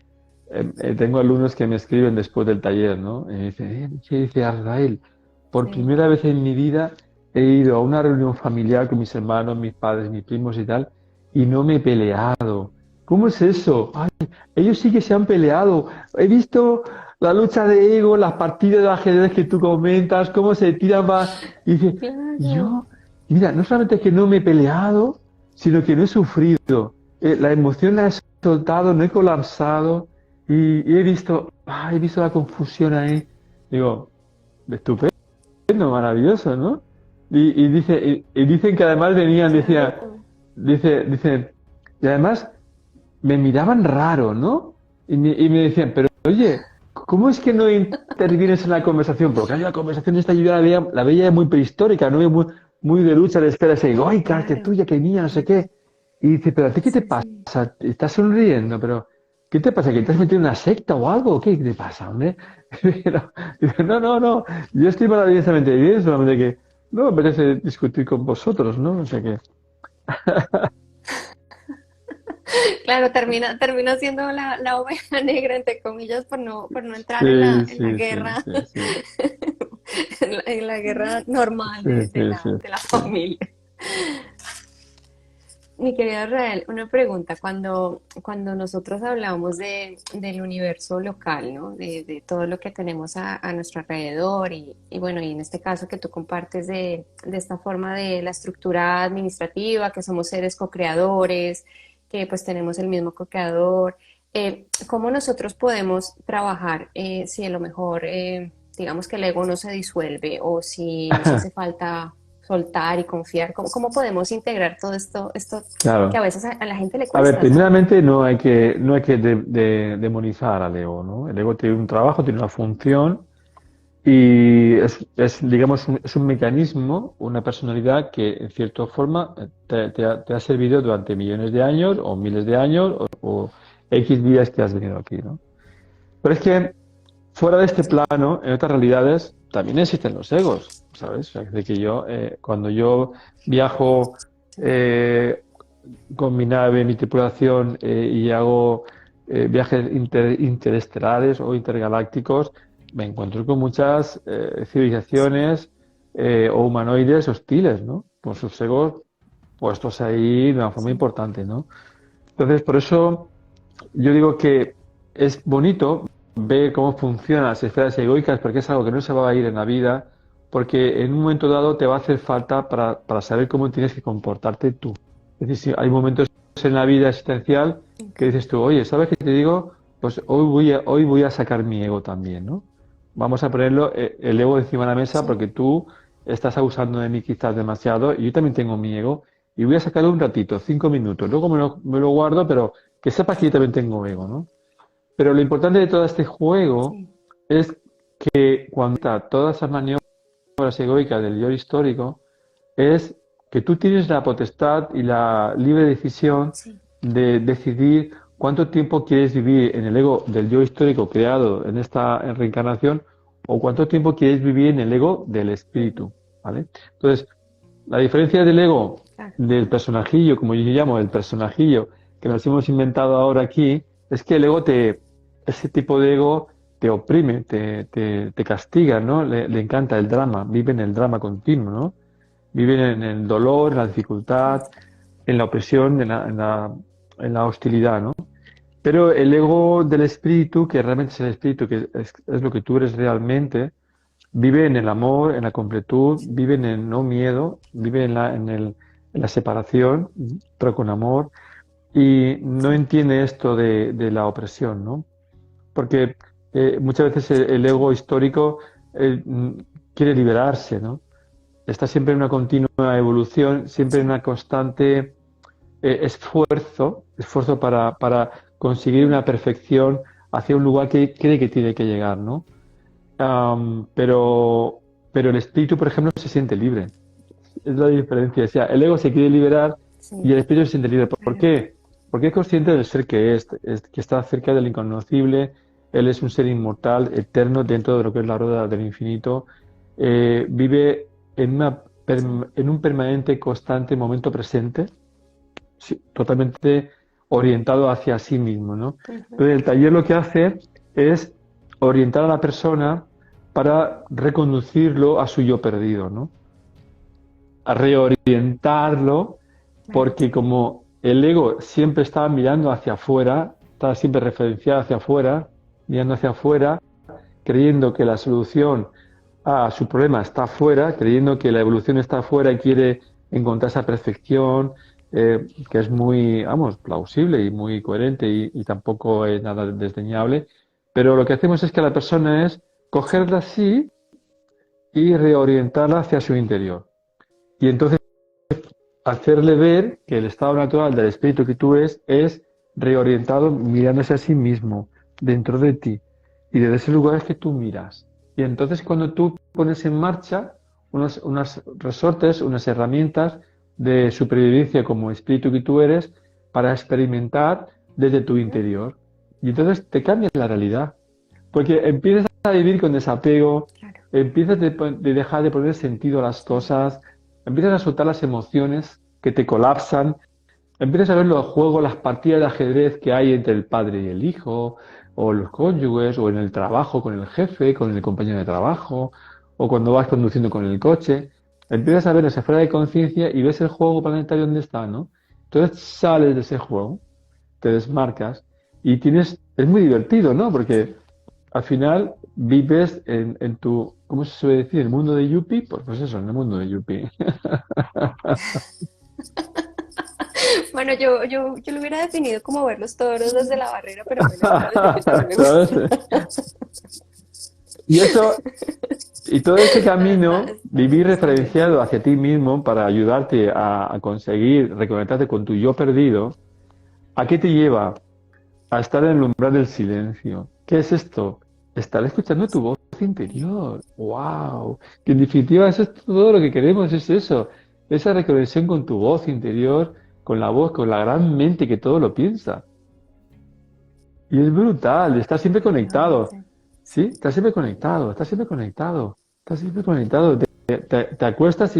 tengo alumnos que me escriben después del taller, ¿no? Y me dicen, ¿qué dice Azrael? Por Sí, primera vez en mi vida he ido a una reunión familiar con mis hermanos, mis padres, mis primos y tal, y no me he peleado. ¿Cómo es eso? Ay, ellos sí que se han peleado. He visto la lucha de ego, las partidas de ajedrez que tú comentas, cómo se tiran más. Y dice, Claro. yo, mira, no solamente es que no me he peleado, sino que no he sufrido. La emoción la he soltado, no he colapsado y he visto la confusión ahí. Digo, estupendo, maravilloso, ¿no? Y dicen que además venían, Claro. dicen, y además me miraban raro, ¿no? Y me decían, pero oye, ¿cómo es que no intervienes en la conversación? Porque claro, la conversación esta yo la veía muy prehistórica, ¿no? Muy de lucha de esferas egoicas, que Claro. tuya, que mía, no sé qué. Y dice, pero ¿a ti qué te Sí, pasa? sí. ¿Estás sonriendo? Pero, ¿qué te pasa? ¿Que te has metido en una secta o algo? ¿Qué te pasa, hombre? Pero, dice, no, no, no, yo estoy maravillosamente bien, solamente que no me apetece discutir con vosotros, ¿no? O sea que, Claro, termina siendo la oveja negra, entre comillas, por no entrar sí, en la sí, sí, guerra, sí, sí, en la guerra normal sí, sí, sí. de la familia. Mi querido Israel, una pregunta. Cuando nosotros hablamos del universo local, ¿no? De todo lo que tenemos a nuestro alrededor y bueno, y en este caso que tú compartes de esta forma de la estructura administrativa, que somos seres co-creadores, que pues tenemos el mismo co-creador, ¿cómo nosotros podemos trabajar si a lo mejor, digamos que el ego no se disuelve o si nos hace falta soltar y confiar? ¿Cómo podemos integrar todo esto que a Claro. veces a la gente le A ver, cuesta, ¿sabes? primeramente no hay que demonizar al ego, ¿no? El ego tiene un trabajo, tiene una función y digamos, es un mecanismo, una personalidad que en cierta forma te ha servido durante millones de años o miles de años o X días que has venido aquí, ¿no? Pero es que fuera de este Sí, plano, en otras realidades, también existen los egos, ¿sabes? O sea, de que yo, cuando yo viajo eh, con mi nave, mi tripulación y hago viajes interestelares o intergalácticos, me encuentro con muchas sí, civilizaciones o humanoides hostiles, ¿no? Con sus egos puestos ahí de una forma sí, importante, ¿no? Entonces, por eso yo digo que es bonito ver cómo funcionan las esferas egoicas, porque es algo que no se va a ir en la vida, porque en un momento dado te va a hacer falta para saber cómo tienes que comportarte tú. Es decir, si hay momentos en la vida existencial que ok, dices tú, oye, ¿sabes qué te digo? Pues hoy voy a sacar mi ego también, ¿no? Vamos a ponerlo el ego encima de la mesa sí, porque tú estás abusando de mí quizás demasiado y yo también tengo mi ego y voy a sacarlo un ratito, 5 minutos. Luego me lo guardo, pero que sepas que yo también tengo ego, ¿no? Pero lo importante de todo este juego sí, es que cuando está todas esas maniobras egoicas del yo histórico, es que tú tienes la potestad y la libre decisión sí, de decidir cuánto tiempo quieres vivir en el ego del yo histórico creado en esta reencarnación o cuánto tiempo quieres vivir en el ego del ujú, espíritu, ¿vale? Entonces, la diferencia del ego claro, del personajillo, como yo llamo el personajillo que nos hemos inventado ahora aquí, es que ese tipo de ego te oprime, te castiga, ¿no? Le encanta el drama, vive en el drama continuo, ¿no? Viven en el dolor, en la dificultad, en la opresión, en la hostilidad, ¿no? Pero el ego del espíritu, que realmente es el espíritu, que es lo que tú eres realmente, vive en el amor, en la completud, sí, vive en el no miedo, vive en la separación, pero con amor, y no sí, entiende esto de la opresión, ¿no? Porque muchas veces el ego sí, histórico quiere liberarse, ¿no? Está siempre en una continua evolución, siempre en sí, una constante esfuerzo para conseguir mm, una perfección hacia un lugar que cree que tiene que llegar, ¿no? Pero, pero el espíritu, por ejemplo, se siente libre. Es la diferencia. O sea, el ego se quiere liberar y sí, el espíritu se siente libre. ¿Por claro, qué? Porque es consciente del ser que que está cerca del inconocible. Él es un ser inmortal, eterno, dentro de lo que es la rueda del infinito. Vive sí, en un permanente, constante momento presente, sí, totalmente orientado hacia sí mismo, ¿no? ujú, Entonces, el taller lo que hace es orientar a la persona para reconducirlo a su yo perdido, ¿no? A reorientarlo, claro, porque como el ego siempre estaba mirando hacia afuera, estaba siempre referenciado hacia afuera, mirando hacia afuera, creyendo que la solución a su problema está afuera, creyendo que la evolución está afuera y quiere encontrar esa perfección, que es muy, vamos, plausible y muy coherente y tampoco es nada desdeñable. Pero lo que hacemos es que la persona es cogerla así y reorientarla hacia su interior. Y entonces hacerle ver que el estado natural del espíritu que tú es reorientado mirándose a sí mismo, dentro de ti. Y desde ese lugar es que tú miras. Y entonces cuando tú pones en marcha unos resortes, unas herramientas de supervivencia como espíritu que tú eres para experimentar desde tu interior. Y entonces te cambia la realidad. Porque empiezas a vivir con desapego, Claro. empiezas de dejar de poner sentido a las cosas, empiezas a soltar las emociones que te colapsan, empiezas a ver los juegos, las partidas de ajedrez que hay entre el padre y el hijo, o los cónyuges, o en el trabajo con el jefe, con el compañero de trabajo, o cuando vas conduciendo con el coche. Empiezas a ver esa esfera de conciencia y ves el juego planetario donde está, ¿no? Entonces sales de ese juego, te desmarcas y es muy divertido, ¿no? Porque al final vives en tu, ¿cómo se suele decir? ¿El mundo de Yuppie? Pues eso, en el mundo de Yuppie. Bueno, yo lo hubiera definido como ver los toros desde la barrera, pero bueno, está bien, porque también me ¿Sabes? gusta. Y eso, y todo ese camino, Está vivir bien, está bien. referenciado hacia ti mismo para ayudarte a conseguir reconectarte con tu yo perdido, ¿a qué te lleva? A estar en el umbral del silencio. ¿Qué es esto? Estar escuchando tu voz interior. ¡Wow! Que en definitiva eso es todo lo que queremos, es eso. Esa reconexión con tu voz interior, con la voz, con la gran mente que todo lo piensa. Y es brutal, estás siempre conectado. Definitivamente. ¿Sí? Estás siempre conectado, estás siempre conectado, estás siempre conectado. Te acuestas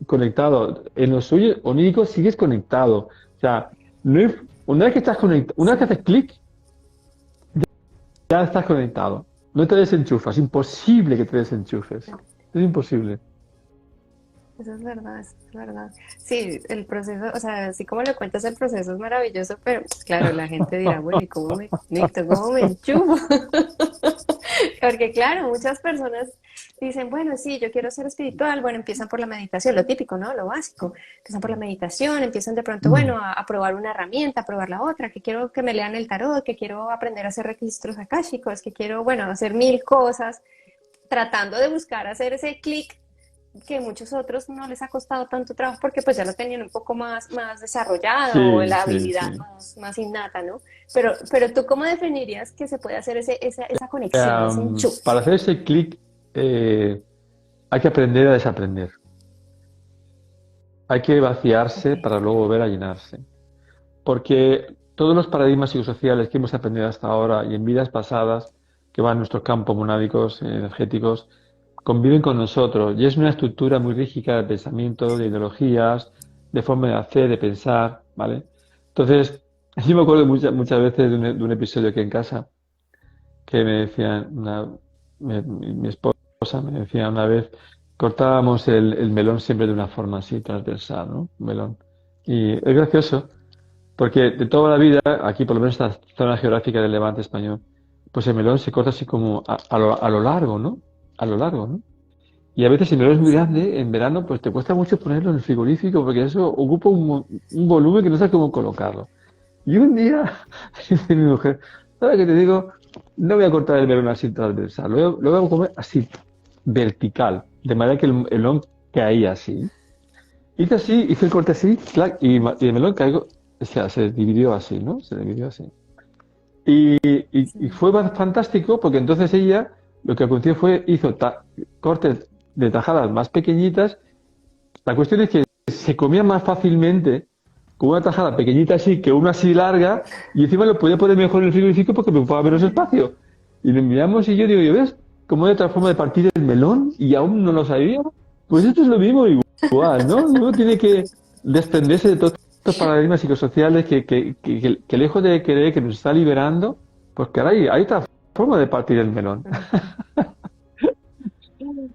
conectado. En los sueños oníricos sigues conectado. O sea, no hay- una vez que estás conectado, una vez que haces clic, ya estás conectado. No te desenchufas, imposible que te desenchufes. Es imposible. Eso es verdad, eso es verdad. Sí, el proceso, o sea, así como lo cuentas, el proceso es maravilloso, pero claro, la gente dirá, bueno, ¿y cómo me conecto? ¿Cómo me enchufo? Porque claro, muchas personas dicen, bueno, sí, yo quiero ser espiritual, bueno, empiezan por la meditación, lo típico, ¿no? Lo básico. Empiezan por la meditación, empiezan de pronto, bueno, a probar una herramienta, a probar la otra, que quiero que me lean el tarot, que quiero aprender a hacer registros akáshicos, que quiero, bueno, hacer mil cosas, tratando de buscar hacer ese clic que muchos otros no les ha costado tanto trabajo porque pues ya lo tenían un poco más desarrollado o Sí, la sí, habilidad sí. más innata, ¿no? Pero tú cómo definirías que se puede hacer esa conexión, ese enchufe? Para hacer ese clic hay que aprender a desaprender. Hay que Ok. vaciarse para luego volver a llenarse. Porque todos los paradigmas psicosociales que hemos aprendido hasta ahora y en vidas pasadas, que van en nuestros campos monádicos, energéticos, conviven con nosotros y es una estructura muy rígida de pensamiento, de ideologías, de forma de hacer, de pensar, ¿vale? Entonces, yo me acuerdo muchas veces de un episodio aquí en casa que me decían, mi esposa me decía una vez, cortábamos el melón siempre de una forma así transversal, ¿no? Un melón. Y es gracioso porque de toda la vida, aquí por lo menos esta zona geográfica del Levante español, pues el melón se corta así como a lo largo, ¿no? A lo largo, ¿no? Y a veces si el melón es muy Sí. grande, en verano, pues te cuesta mucho ponerlo en el frigorífico porque eso ocupa un volumen que no sabes cómo colocarlo. Y un día, dice mi mujer, ¿sabes qué te digo? No voy a cortar el melón así transversal, lo voy a comer así, vertical, de manera que el melón caía así. Hice así, hice el corte así, clac, y el melón caigo, o sea, se dividió así, ¿no? Se dividió así. Y Sí. fue fantástico porque entonces ella lo que aconteció fue hizo cortes de tajadas más pequeñitas. La cuestión es que se comía más fácilmente con una tajada pequeñita así que una así larga y encima lo podía poner mejor en el frigorífico porque me ocupaba menos espacio. Y nos miramos y yo digo, ¿y ves cómo hay otra forma de partir el melón y aún no lo sabíamos? Pues esto es lo mismo igual, ¿no? Uno tiene que desprenderse de todos estos paradigmas psicosociales que lejos de creer que nos está liberando, pues caray, hay otra forma de partir el melón.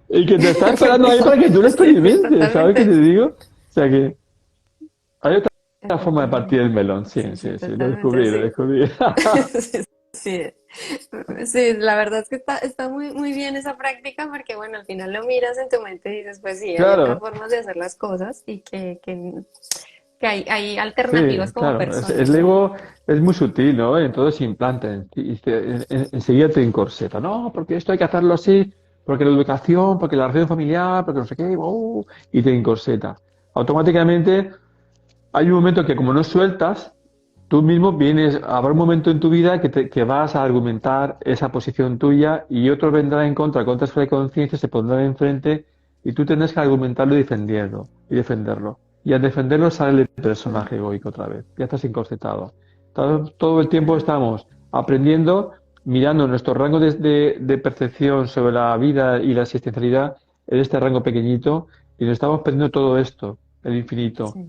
Y que te está esperando ahí para que tú lo Sí, sí, experimentes, ¿sabes qué te totalmente. digo? O sea que hay otra la forma de partir el melón, sí, Sí, sí, sí, sí, totalmente, lo sí. descubrí. Sí, sí, sí, la verdad es que está muy, muy bien esa práctica porque, bueno, al final lo miras en tu mente y dices, pues sí, hay otras Claro, formas de hacer las cosas y que hay sí, alternativas como claro. personas, El ¿no? ego es muy sutil, ¿no? Entonces se implanta enseguida te encorseta. No, porque esto hay que hacerlo así, porque la educación, porque la relación familiar, porque no sé qué, y te encorseta. Automáticamente hay un momento que como no sueltas, tú mismo vienes, habrá un momento en tu vida que vas a argumentar esa posición tuya y otro vendrá en contra, con otras frecuencias, se pondrán enfrente y tú tendrás que argumentarlo y defenderlo. Y al defenderlo sale el personaje egoico otra vez, ya estás encorsetado. Todo el tiempo Claro. estamos aprendiendo, mirando nuestro rango de percepción sobre la vida y la existencialidad en este rango pequeñito y nos estamos perdiendo todo esto, el infinito. Sí,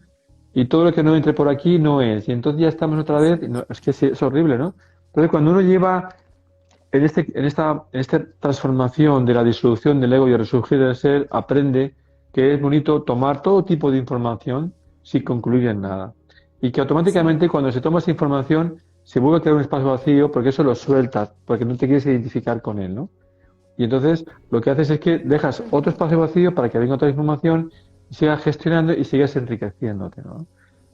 Y todo lo que no entre por aquí no es. Y entonces ya estamos otra vez. sí, Es que es horrible, ¿no? Entonces, cuando uno lleva en esta transformación de la disolución del ego y el resurgir del ser, aprende que es bonito tomar todo tipo de información sin concluir en nada. Y que sí, automáticamente cuando se toma esa información se vuelve a crear un espacio vacío porque eso lo sueltas, porque no te quieres identificar con él, ¿no? Y entonces lo que haces es que dejas otro espacio vacío para que venga otra información y sigas gestionando y sigas enriqueciéndote, ¿no?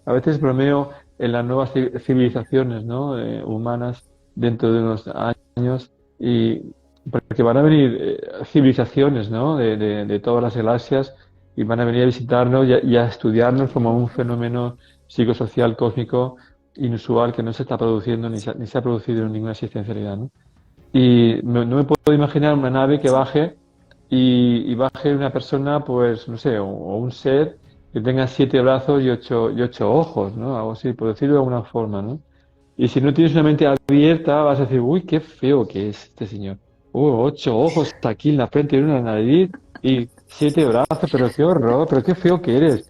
A veces bromeo en las nuevas civilizaciones, ¿no? Humanas dentro de unos años y porque van a venir civilizaciones, ¿no? De todas las galaxias y van a venir a visitarnos y a estudiarnos como un fenómeno psicosocial cósmico inusual que no se está produciendo ni se ha producido en ninguna existencialidad, ¿no? Y no me puedo imaginar una nave que sí. baje y baje una persona, pues, no sé, o un ser que tenga 7 brazos y ocho ojos, ¿no? Algo así, por decirlo de alguna forma, ¿no? Y si no tienes una mente abierta, vas a decir, uy, qué feo que es este señor. 8 ojos aquí en la frente y una nariz y 7 brazos, pero qué horror, pero qué feo que eres.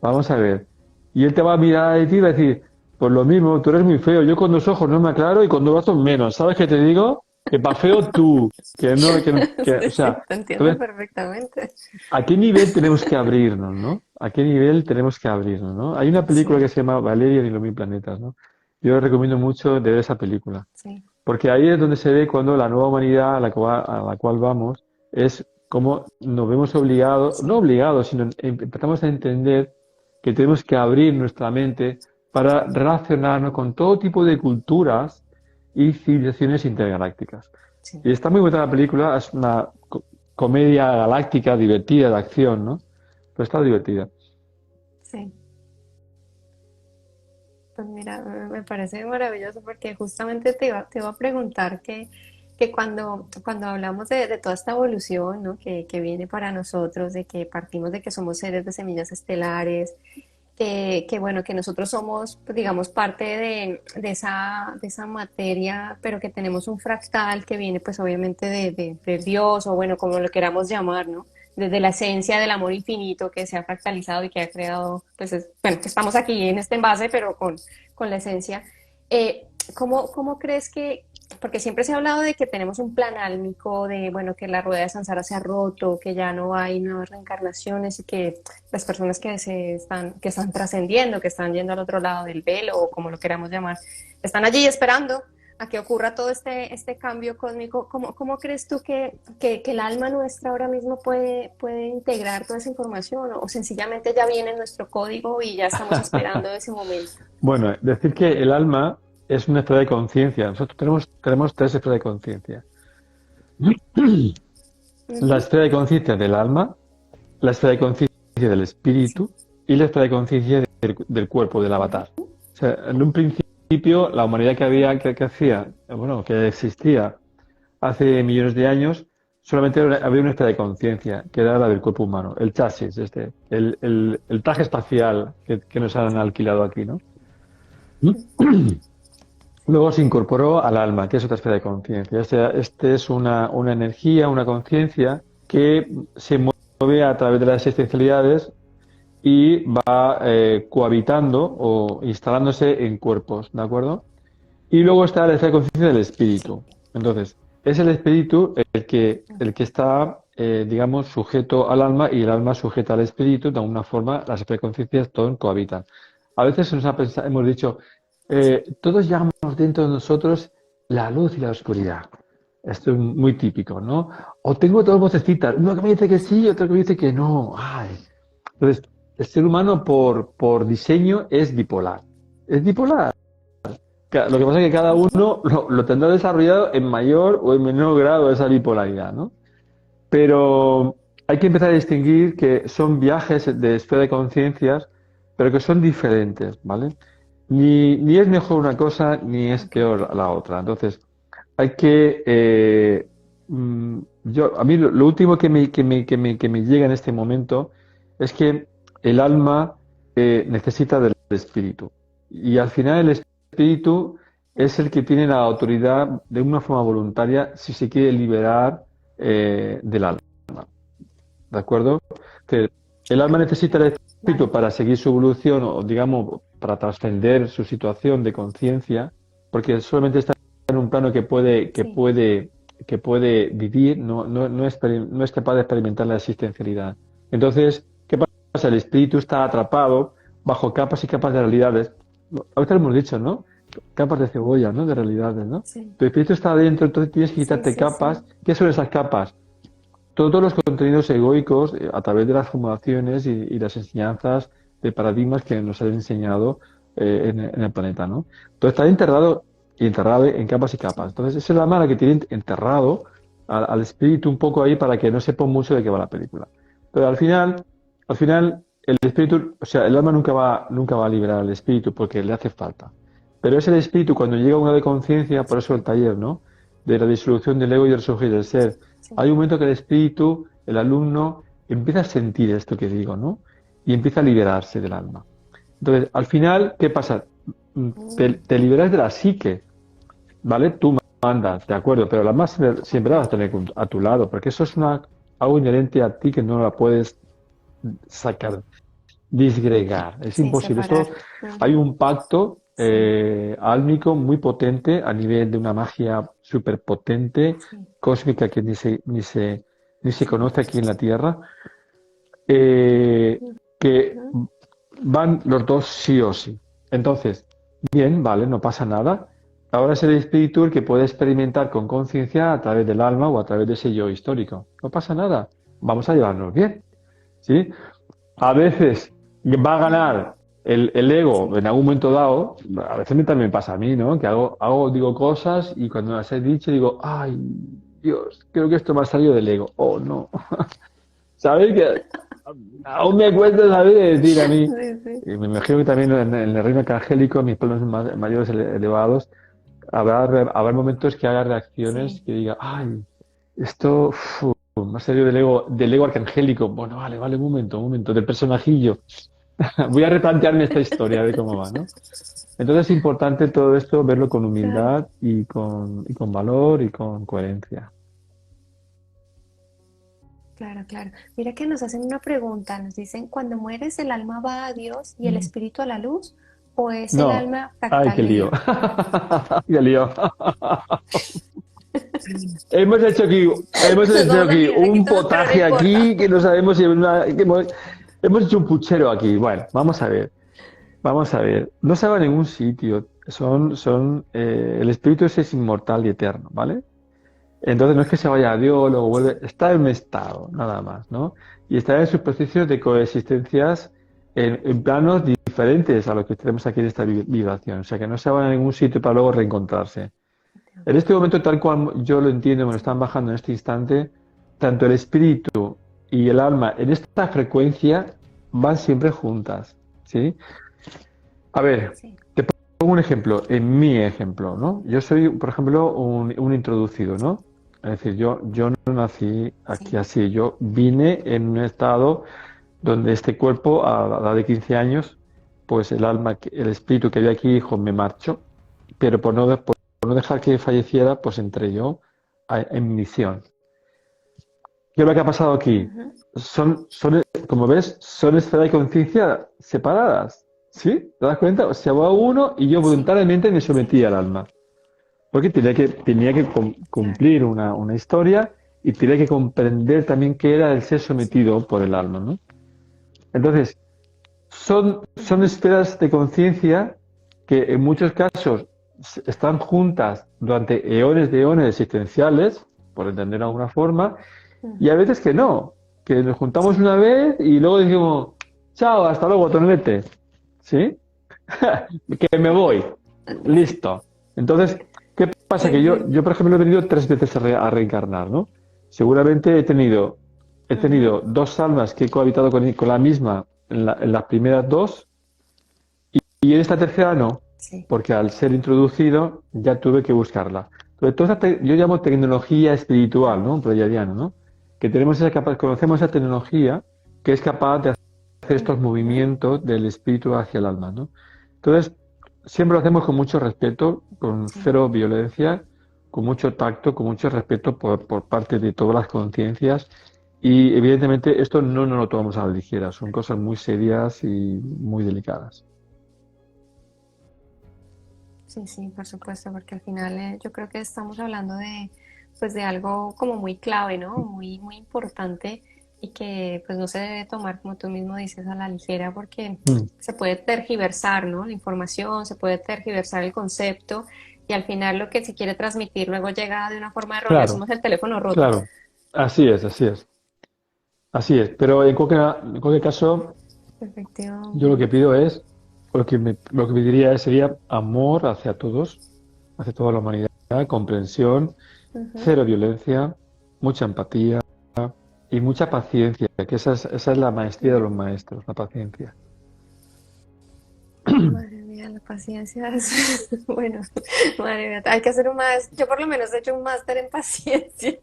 Vamos a ver. Y él te va a mirar a ti y va a decir, pues lo mismo, tú eres muy feo, yo con 2 ojos no me aclaro y con 2 brazos menos. ¿Sabes qué te digo? Que pa' feo tú, o Sí, sí, sea, te entiendo entonces, perfectamente. ¿a qué nivel tenemos que abrirnos, no? ¿A qué nivel tenemos que abrirnos, no? Hay una película que Sí, se llama Valerian y los mil planetas, ¿no? Yo recomiendo mucho de ver esa película, sí, porque ahí es donde se ve cuando la nueva humanidad a la cual vamos es cómo nos vemos obligados, no sí, obligados, sino empezamos a entender que tenemos que abrir nuestra mente para relacionarnos con todo tipo de culturas y civilizaciones intergalácticas. sí, Y está muy buena la película, es una comedia galáctica divertida de acción, ¿no? Pero está divertida. sí. Pues mira, me parece maravilloso porque justamente te iba a preguntar que cuando hablamos de toda esta evolución, ¿no? Que viene para nosotros, de que partimos de que somos seres de semillas estelares, que bueno, que nosotros somos, pues, digamos, parte de esa materia, pero que tenemos un fractal que viene pues obviamente de Dios o bueno, como lo queramos llamar, ¿no? Desde la esencia del amor infinito que se ha fractalizado y que ha creado, pues bueno, que estamos aquí en este envase, pero con la esencia. ¿Cómo crees que, porque siempre se ha hablado de que tenemos un plan álmico, de bueno, que la rueda de Sansara se ha roto, que ya no hay nuevas reencarnaciones y que las personas que están trascendiendo, que están yendo al otro lado del velo o como lo queramos llamar, están allí esperando a que ocurra todo este cambio cósmico? ¿Cómo crees tú que el alma nuestra ahora mismo puede integrar toda esa información o sencillamente ya viene en nuestro código y ya estamos esperando ese momento? Bueno, decir que el alma es una esfera de conciencia. Nosotros tenemos 3 esferas de conciencia. La Ujú. esfera de conciencia del alma, la esfera de conciencia del Sí. espíritu y la esfera de conciencia del cuerpo, del Ujú. avatar. O sea, en un principio, la humanidad que hacía, bueno, que existía hace millones de años, solamente había una esfera de conciencia, que era la del cuerpo humano, el chasis, el traje espacial que nos han alquilado aquí, ¿no? Luego se incorporó al alma, que es otra esfera de conciencia. Este es una energía, una conciencia que se mueve a través de las existencialidades y va cohabitando o instalándose en cuerpos, ¿de acuerdo? Y luego está la esfera de conciencia del Sí. espíritu. Entonces, es el espíritu el que está, digamos, sujeto al alma y el alma sujeta al espíritu. De alguna forma, las esferas de conciencia todos cohabitan. A veces hemos dicho, todos llevamos dentro de nosotros la luz y la oscuridad. Esto es muy típico, ¿no? O tengo dos vocecitas, uno que me dice que sí y otro que me dice que no. Ay. Entonces, el ser humano por diseño es bipolar. Es bipolar. Lo que pasa es que cada uno lo tendrá desarrollado en mayor o en menor grado esa bipolaridad, ¿no? Pero hay que empezar a distinguir que son viajes de esfera de conciencias, pero que son diferentes, ¿vale? Ni es mejor una cosa ni es peor la otra. Entonces, hay que a mí lo último que me llega en este momento es que el alma necesita del espíritu. Y al final el espíritu es el que tiene la autoridad de una forma voluntaria si se quiere liberar del alma. ¿De acuerdo? Que el alma necesita el espíritu para seguir su evolución o, digamos, para trascender su situación de conciencia, porque solamente está en un plano que puede vivir, no es capaz de experimentar la existencialidad. Entonces, ¿qué pasa? El espíritu está atrapado bajo capas y capas de realidades. Ahorita lo hemos dicho, ¿no? Capas de cebolla, ¿no? De realidades, ¿no? Sí. Tu espíritu está adentro, entonces tienes que quitarte capas. Sí. ¿Qué son esas capas? Todos los contenidos egoicos a través de las formulaciones y las enseñanzas de paradigmas que nos han enseñado en el planeta, ¿no? Entonces está enterrado en capas y capas. Entonces esa es la mala que tiene enterrado al espíritu un poco ahí para que no sepa mucho de qué va la película. Pero al final el espíritu, o sea, el alma nunca va a liberar al espíritu porque le hace falta. Pero es el espíritu cuando llega a una de conciencia, por eso el taller, ¿no? De la disolución del ego y el resurgir del ser. Sí. Hay un momento que el espíritu, el alumno, empieza a sentir esto que digo, ¿no? Y empieza a liberarse del alma. Entonces, al final, ¿qué pasa? Te liberas de la psique, ¿vale? Tú mandas, de acuerdo, pero la más siempre la vas a tener a tu lado, porque eso es algo inherente a ti que no la puedes sacar, disgregar. Es imposible. Esto, hay un pacto álmico muy potente a nivel de una magia súper potente, cósmica, que ni se conoce aquí en la Tierra, que van los dos sí o sí. Entonces, bien, vale, no pasa nada. Ahora es el espíritu el que puede experimentar con conciencia a través del alma o a través de ese yo histórico. No pasa nada. Vamos a llevarnos bien. ¿Sí? A veces va a ganar el ego en algún momento dado. A veces también me pasa a mí, ¿no? Que digo cosas y cuando las he dicho digo, ay, Dios, creo que esto me ha salido del ego. Oh, no. ¿Sabéis que aún me cuesta saber decir a mí? Sí. Y me imagino que también en el reino arcangélico, en mis planos mayores elevados, habrá momentos que haga reacciones que diga, ay, esto me ha salido del ego arcangélico. Bueno, vale, un momento, del personajillo. Voy a replantearme esta historia de cómo va, ¿no? Entonces es importante todo esto verlo con humildad y con valor y con coherencia. Claro. Mira que nos hacen una pregunta, nos dicen, ¿cuando mueres el alma va a Dios y el espíritu a la luz? ¿O es el alma fractal? Ay, qué lío. Qué lío. Hemos hecho aquí un potaje aquí que no sabemos si hemos hecho un puchero aquí. Bueno, vamos a ver. No se va a ningún sitio. El espíritu es inmortal y eterno, ¿vale? Entonces no es que se vaya a Dios, luego vuelve, está en un estado, nada más, ¿no? Y está en sus procesos de coexistencias en planos diferentes a lo que tenemos aquí en esta vibración. O sea, que no se van a ningún sitio para luego reencontrarse. En este momento, tal cual yo lo entiendo, me lo están bajando en este instante, tanto el espíritu y el alma en esta frecuencia van siempre juntas, ¿sí? A ver, te pongo un ejemplo, en mi ejemplo, ¿no? Yo soy, por ejemplo, un introducido, ¿no? Es decir, yo no nací aquí así, yo vine en un estado donde este cuerpo, a la edad de 15 años, pues el espíritu que había aquí dijo, me marcho, pero por no dejar que falleciera, pues entré yo en misión. ¿Qué es lo que ha pasado aquí? Como ves, son esferas de conciencia separadas, ¿sí? ¿Te das cuenta? O sea, va uno y yo voluntariamente me sometí al alma. Porque tenía que cumplir una historia y tenía que comprender también qué era el ser sometido por el alma, ¿no? Entonces, son esferas de conciencia que en muchos casos están juntas durante eones de eones existenciales, por entender de alguna forma, y a veces que no, que nos juntamos una vez y luego decimos, chao, hasta luego, tonelete, ¿sí? Que me voy, listo. Entonces, ¿qué pasa? Que yo, por ejemplo, he venido 3 veces a reencarnar, ¿no? Seguramente he tenido 2 almas que he cohabitado con la misma en las primeras 2 y en esta tercera no, Sí. porque al ser introducido ya tuve que buscarla. Entonces, yo llamo tecnología espiritual, ¿no? Pleiadiano, ¿no? Que conocemos esa tecnología que es capaz de hacer estos movimientos del espíritu hacia el alma, ¿no? Entonces, siempre lo hacemos con mucho respeto, con Sí. cero violencia, con mucho tacto, con mucho respeto por parte de todas las conciencias. Y evidentemente esto no nos lo tomamos a la ligera, son cosas muy serias y muy delicadas. Sí, sí, por supuesto, porque al final yo creo que estamos hablando de, pues, de algo como muy clave, ¿no? Muy, muy importante y que pues no se debe tomar, como tú mismo dices, a la ligera porque Mm, se puede tergiversar, ¿no? La información, se puede tergiversar el concepto y al final lo que se quiere transmitir luego llega de una forma errónea. claro, Somos el teléfono roto. claro, así es, así es, así es. Pero en cualquier caso, yo lo que Efectivamente. pido es, lo que pediría sería amor hacia toda la humanidad, comprensión, Ujú. cero violencia, mucha empatía y mucha paciencia, que esa es la maestría de los maestros, la paciencia. Madre mía, la paciencia es... Bueno, madre mía, hay que hacer un máster. Yo por lo menos he hecho un máster en paciencia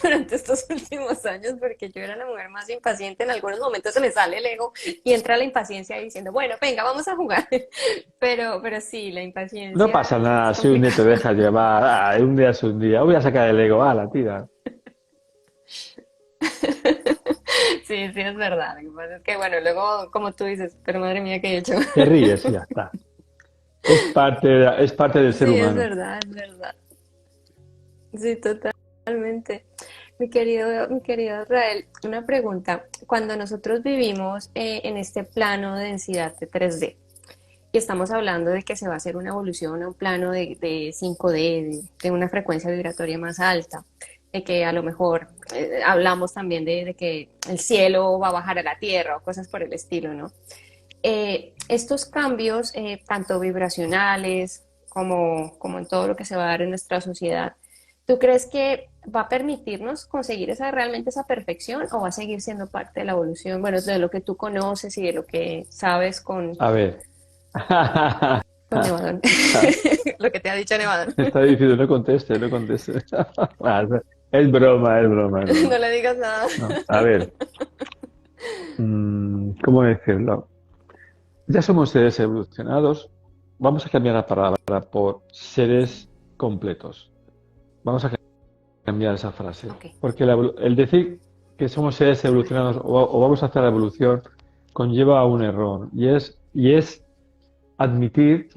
durante estos últimos años porque yo era la mujer más impaciente. En algunos momentos se me sale el ego y entra la impaciencia diciendo, bueno, venga, vamos a jugar. Pero sí, la No pasa impaciencia es nada si un día te complicada. dejas llevar, un día es un día, voy a sacar el ego, la tira. Sí, sí, es verdad. Lo que pasa es que, bueno, luego, como tú dices, pero madre mía, ¿qué he hecho? Te ríes y ya está. Es parte del ser Sí, es humano. verdad, es verdad. Sí, totalmente. Mi querido Israel, una pregunta. Cuando nosotros vivimos en este plano de densidad de 3D y estamos hablando de que se va a hacer una evolución a un plano de 5D, de una frecuencia vibratoria más alta, de que a lo mejor hablamos también de que el cielo va a bajar a la tierra o cosas por el estilo, ¿no? Estos cambios, tanto vibracionales como en todo lo que se va a dar en nuestra sociedad, ¿tú crees que va a permitirnos conseguir realmente esa perfección o va a seguir siendo parte de la evolución? Bueno, de lo que tú conoces y de lo que sabes A ver. con Nevadón. Lo que te ha dicho Nevadón. Está difícil, no conteste, no conteste. Ah, es broma, es broma, es No broma. le digas nada. No, a ver, ¿cómo decirlo? Ya somos seres evolucionados. Vamos a cambiar la palabra por seres completos. Vamos a cambiar esa frase. Ok, Porque el decir que somos seres vale. evolucionados o vamos a hacer la evolución conlleva a un error. Y es admitir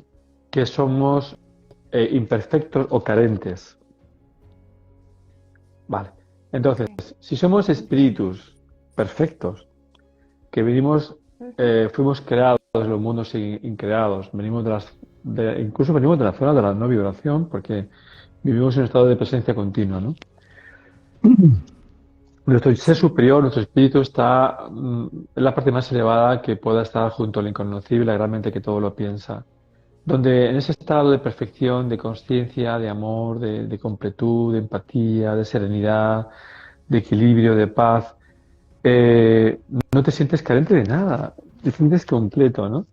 que somos imperfectos o carentes. Vale. Entonces, Ok. si somos espíritus perfectos, que Ujú. fuimos creados en los mundos increados, incluso venimos de la zona de la no vibración, porque vivimos en un estado de presencia continua, ¿no? Nuestro ser Sí. superior, nuestro espíritu está en la parte más elevada que pueda estar junto al inconocible, a gran mente que todo lo piensa. Donde en ese estado de perfección, de conciencia, de amor, de completud, de empatía, de serenidad, de equilibrio, de paz, eh, no te sientes carente de nada, te sientes completo, ¿no?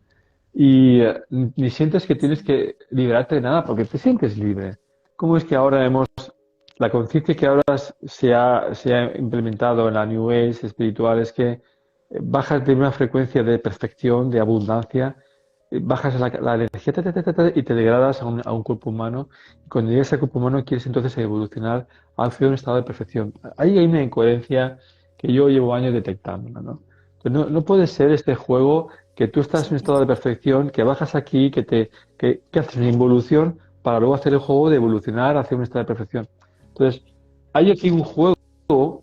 Y ni sientes que tienes Sí. que liberarte de nada porque te sientes libre. ¿Cómo es que ahora la conciencia que ahora se ha implementado en la New Age espiritual es que bajas de una frecuencia de perfección, de abundancia, bajas la energía y te degradas a un cuerpo humano. Y cuando llegas al cuerpo humano quieres entonces evolucionar hacia un estado de perfección. Ahí hay una incoherencia que yo llevo años detectando, ¿no? Entonces, no puede ser este juego que tú estás en un Sí. estado de perfección, que bajas aquí, que haces una involución para luego hacer el juego de evolucionar hacia un estado de perfección. Entonces, hay aquí un juego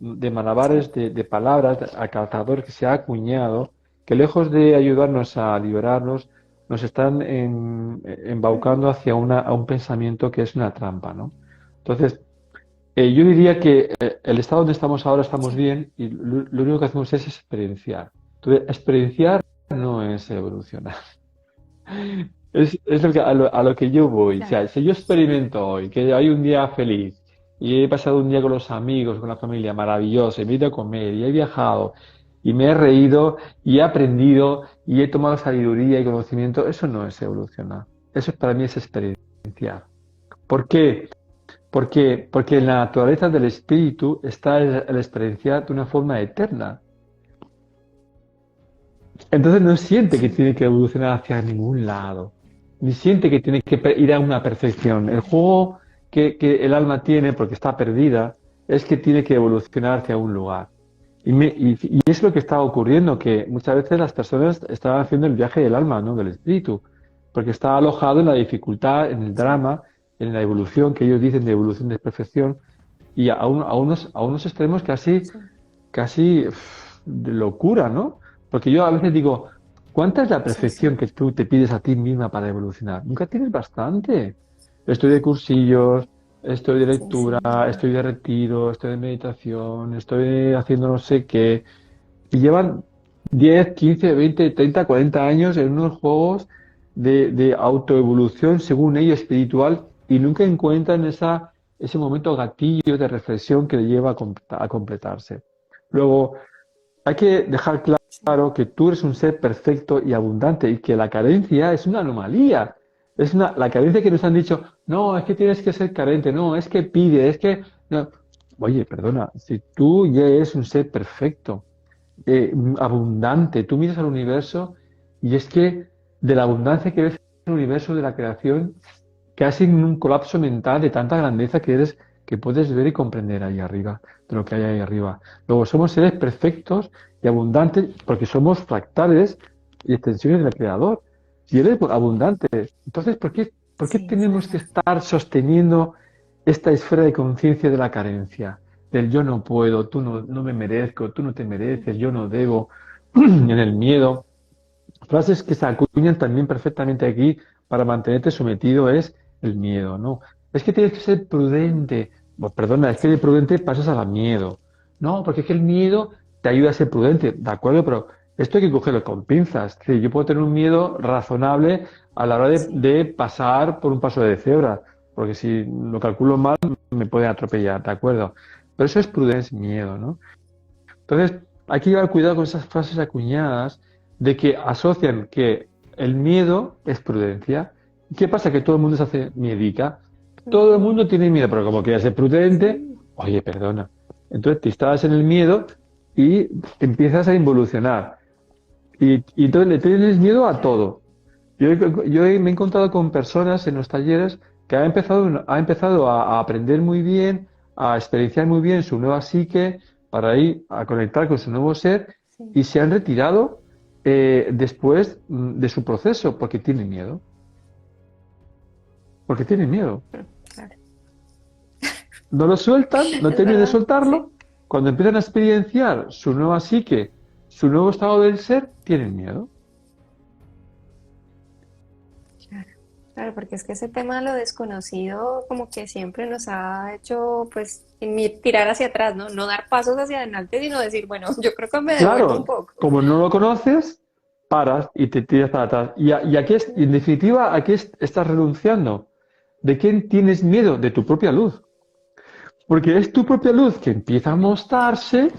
de Sí. malabares, de palabras, de alcanzador que se ha acuñado, que lejos de ayudarnos a liberarnos, nos están embaucando hacia a un pensamiento que es una trampa, ¿no? Entonces, yo diría que el estado donde estamos ahora estamos Sí, bien y lo único que hacemos es experienciar. Entonces, experienciar no es evolucionar. Es a lo que yo voy. O claro. sea, si yo experimento hoy que hay un día feliz y he pasado un día con los amigos, con la familia maravilloso, y me he ido a comer y he viajado y me he reído y he aprendido y he tomado sabiduría y conocimiento, eso no es evolucionar. Eso para mí es experienciar. ¿Por qué? Porque en la naturaleza del espíritu está el experienciar de una forma eterna. Entonces no siente que Sí, tiene que evolucionar hacia ningún lado, ni siente que tiene que ir a una perfección. El juego que el alma tiene, porque está perdida, es que tiene que evolucionar hacia un lugar. Y es lo que está ocurriendo, que muchas veces las personas están haciendo el viaje del alma, ¿no? Del espíritu, porque está alojado en la dificultad, en el sí, drama, en la evolución, que ellos dicen de evolución de perfección, y a unos extremos sí, casi de locura, ¿no? Porque yo a veces digo, ¿cuánta es la sí, perfección sí. que tú te pides a ti misma para evolucionar? Nunca tienes bastante. Estoy de cursillos, estoy de Sí, sí, lectura, estoy de retiro, estoy de meditación, estoy haciendo no sé qué. Y llevan 10, 15, 20, 30, 40 años en unos juegos de autoevolución, según ellos, espiritual, y nunca encuentran ese momento gatillo de reflexión que le lleva a completarse. Luego, hay que dejar sí, claro que tú eres un ser perfecto y abundante y que la carencia es una anomalía. La carencia que nos han dicho, no, es que tienes que ser carente, no, es que pide, es que... No. Oye, perdona, si tú ya eres un ser perfecto, abundante, tú miras al universo y es que de la abundancia que ves en el universo de la creación, casi en un colapso mental de tanta grandeza que eres, que puedes ver y comprender ahí arriba, de lo que hay ahí arriba. Luego somos seres perfectos y abundantes porque somos fractales y extensiones del Creador. Y Él es abundante. Entonces, por qué sí, es tenemos que verdad. estar sosteniendo esta esfera de conciencia de la carencia? Del yo no puedo, tú no, no me merezco, tú no te mereces, yo no debo, en el miedo. Frases que se acuñan también perfectamente aquí para mantenerte sometido es el miedo, ¿no? Es que tienes que ser Mm, prudente. Pues perdona, es que de sí, prudente pasas a la miedo. No, porque es que el miedo te ayuda a ser prudente, ¿de acuerdo? Pero esto hay que cogerlo con pinzas. Es decir, yo puedo tener un miedo razonable a la hora sí, de pasar por un paso de cebra, porque si lo calculo mal me puede atropellar, ¿de acuerdo? Pero eso es prudencia, es miedo, ¿no? Entonces, hay que llevar cuidado con esas frases acuñadas de que asocian que el miedo es prudencia. ¿Qué pasa? Que todo el mundo se hace miedica. Todo el ujú, mundo tiene miedo, pero como quiere ser prudente, sí, oye, perdona. Entonces te instalas en el miedo y empiezas a involucionar. Y entonces le tienes miedo a claro, todo. Me he encontrado con personas en los talleres que ha empezado a aprender muy bien, a experienciar muy bien su nueva psique, para ir a conectar con su nuevo ser sí, y se han retirado después de su proceso porque tienen miedo. Porque tienen miedo. claro. No lo sueltan, no Es terminan de verdad, sí, soltarlo. Cuando empiezan a experienciar su nueva psique, su nuevo estado del ser, tienen miedo. claro. Claro, porque es que ese tema de lo desconocido como que siempre nos ha hecho pues tirar hacia atrás, ¿no? No dar pasos hacia adelante, sino decir, bueno, yo creo que me devuelvo un Claro, poco. como no lo conoces, paras y te tiras para atrás. Y aquí en Claro, definitiva, estás renunciando. ¿De quién tienes miedo? De tu propia luz. Porque es tu propia luz que empieza a claro. mostrarse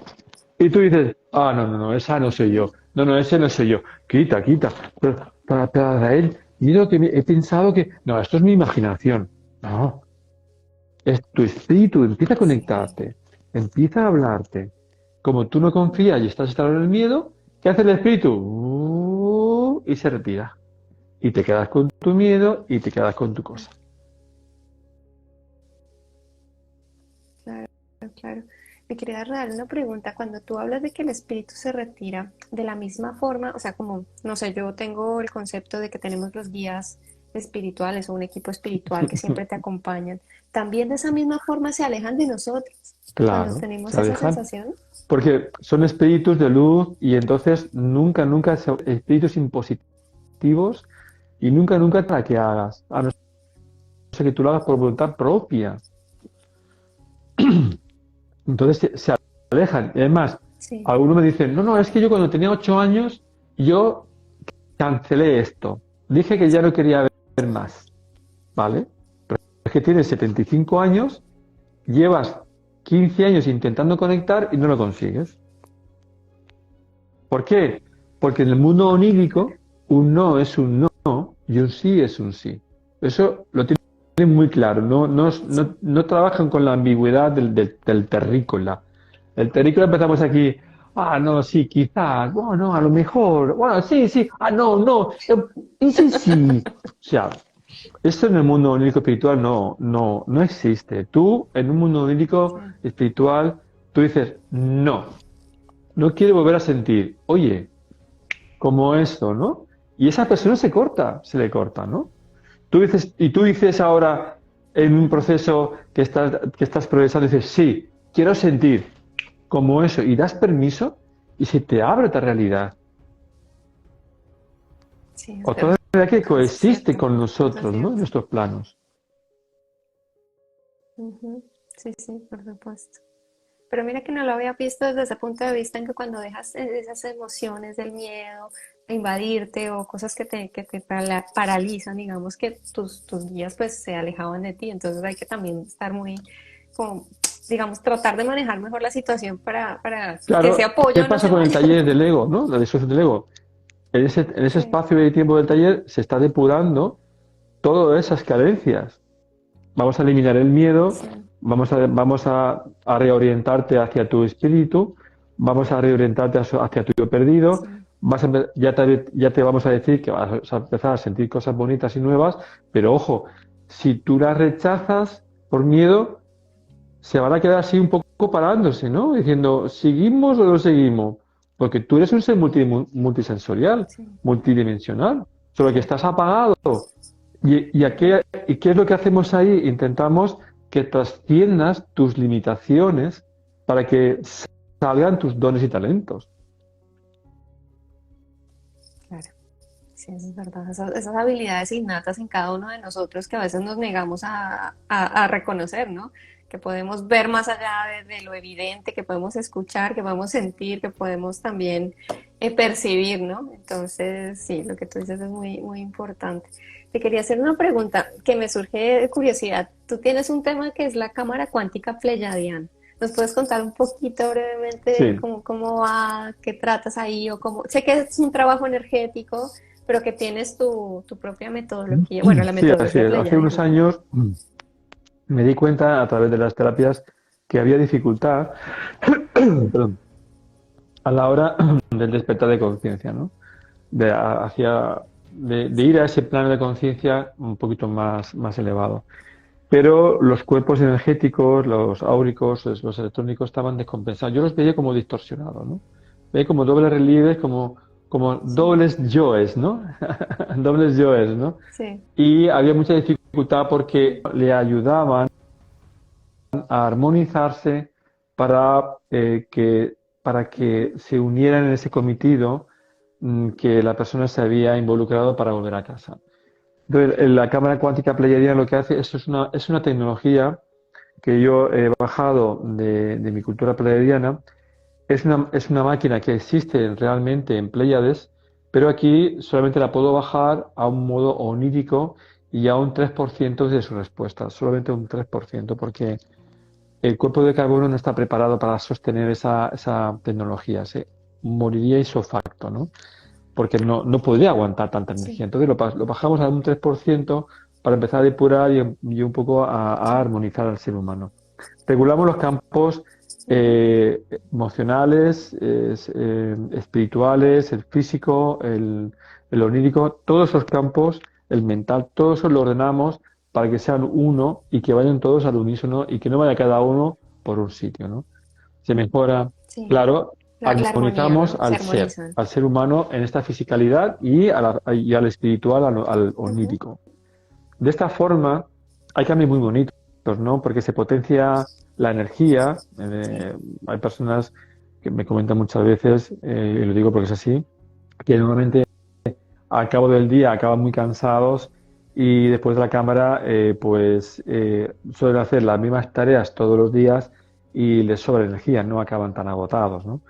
y tú dices, ah, no, no, no, esa no soy yo. No, no, ese no soy yo. Quita, quita. Pero para Israel, mira que he pensado que, no, esto es mi imaginación. No, es tu espíritu, empieza a Sí, conectarte, empieza a hablarte. Como tú no confías y estás instalado en el miedo, ¿qué hace el espíritu? Y se retira. Y te quedas con tu miedo y te quedas con tu cosa. claro, claro. Me quería dar una pregunta. Cuando tú hablas de que el espíritu se retira de la misma forma, o sea, como, no sé, yo tengo el concepto de que tenemos los guías espirituales o un equipo espiritual que siempre te acompañan, también de esa misma forma se alejan de nosotros cuando Claro, tenemos se esa alejan. sensación. Porque son espíritus de luz y entonces nunca son espíritus impositivos y nunca para que hagas, a no ser que tú lo hagas por voluntad propia. Entonces se alejan. Y además, Sí, algunos me dicen, no, es que yo cuando tenía 8 años, yo cancelé esto. Dije que ya no quería ver más, ¿vale? Pero es que tienes 75 años, llevas 15 años intentando conectar y no lo consigues. ¿Por qué? Porque en el mundo onírico, un no es un no y un sí es un sí. Eso lo tienen muy claro. sí, No trabajan con la ambigüedad del terrícola. El terrícola empezamos aquí. Ah, no, sí, quizás. Bueno, no, a lo mejor. Bueno, sí, sí. Ah, no, no. Y sí, sí. O sea, esto en el mundo onírico espiritual no existe. Tú, en un mundo onírico sí, espiritual, tú dices, no quiero volver a sentir. Oye, como esto, ¿no? Y esa persona se le corta, ¿no? Tú dices ahora en un proceso que estás progresando, dices, sí, quiero sentir como eso, y das permiso y se te abre otra realidad. sí, es Otra verdad. realidad que Eso es coexiste cierto, con eso es nosotros, ¿no? En cierto. nuestros planos. Ujú. Sí, sí, por supuesto. Pero mira que no lo había visto desde ese punto de vista en que cuando dejas esas emociones del miedo a invadirte o cosas que te paralizan, digamos que tus guías pues se alejaban de ti, entonces hay que también estar muy, como, digamos, tratar de manejar mejor la situación para que ese Claro, ¿qué apoyo no pasa se con el vaya. taller del ego, ¿no? La disociación del ego. En ese Sí, espacio de tiempo del taller se está depurando todas esas carencias. Vamos a eliminar el miedo, sí, vamos a reorientarte hacia tu espíritu, vamos a reorientarte hacia tu yo perdido, sí, ya te vamos a decir que vas a empezar a sentir cosas bonitas y nuevas, pero ojo, si tú las rechazas por miedo, se van a quedar así un poco parándose, ¿no? Diciendo, ¿seguimos o no seguimos? Porque tú eres un ser multisensorial, sí, multidimensional, solo que sí, estás apagado. ujú, ¿Y qué es lo que hacemos ahí? Intentamos que trasciendas tus limitaciones para que salgan tus dones y talentos. claro. Sí, eso es verdad. Esas habilidades innatas en cada uno de nosotros que a veces nos negamos a reconocer, ¿no? Que podemos ver más allá de lo evidente, que podemos escuchar, que podemos sentir, que podemos también percibir, ¿no? Entonces, sí, lo que tú dices es muy, muy importante. Te quería hacer una pregunta que me surge de curiosidad. Tú tienes un tema que es la cámara cuántica pleyadiana. ¿Nos puedes contar un poquito brevemente Sí, cómo va, qué tratas ahí o cómo? Sé que es un trabajo energético, pero que tienes tu propia metodología, bueno, la sí, así metodología es. Hace unos pleyadiana. años me di cuenta a través de las terapias que había dificultad, perdón, a la hora del despertar de conciencia, ¿no? De ir a ese plano de conciencia un poquito más elevado. Pero los cuerpos energéticos, los áuricos, los electrónicos estaban descompensados. Yo los veía como distorsionados, ¿no? Veía como dobles relieves, como Sí, dobles yoes, ¿no? Dobles yoes, ¿no? sí, Y había mucha dificultad porque le ayudaban a armonizarse para, para que se unieran en ese cometido que la persona se había involucrado para volver a casa. Entonces, en la cámara cuántica pleiadiana lo que hace es una tecnología que yo he bajado de mi cultura pleiadiana. Es una máquina que existe realmente en Pléyades, pero aquí solamente la puedo bajar a un modo onírico y a un 3% de su respuesta, solamente un 3%, porque el cuerpo de carbono no está preparado para sostener esa tecnología, se moriría isofacto, ¿no? Porque no podría aguantar tanta sí, energía. Entonces lo bajamos a un 3% para empezar a depurar y un poco a sí. armonizar al ser humano. Regulamos los campos Ujú. emocionales, espirituales, el físico, el onírico, todos esos campos, el mental, todo eso lo ordenamos para que sean uno y que vayan todos al unísono y que no vaya cada uno por un sitio, ¿no? Se mejora, Sí, claro, la armonía, armonizamos ¿no? Se armonizan. al ser humano en esta fisicalidad y al espiritual, al Ujú. onírico. De esta forma hay cambios muy bonitos, ¿no? Porque se potencia la energía. Hay personas que me comentan muchas veces, y lo digo porque es así, que normalmente al cabo del día acaban muy cansados y después de la cámara suelen hacer las mismas tareas todos los días y les sobra energía, no acaban tan agotados, ¿no?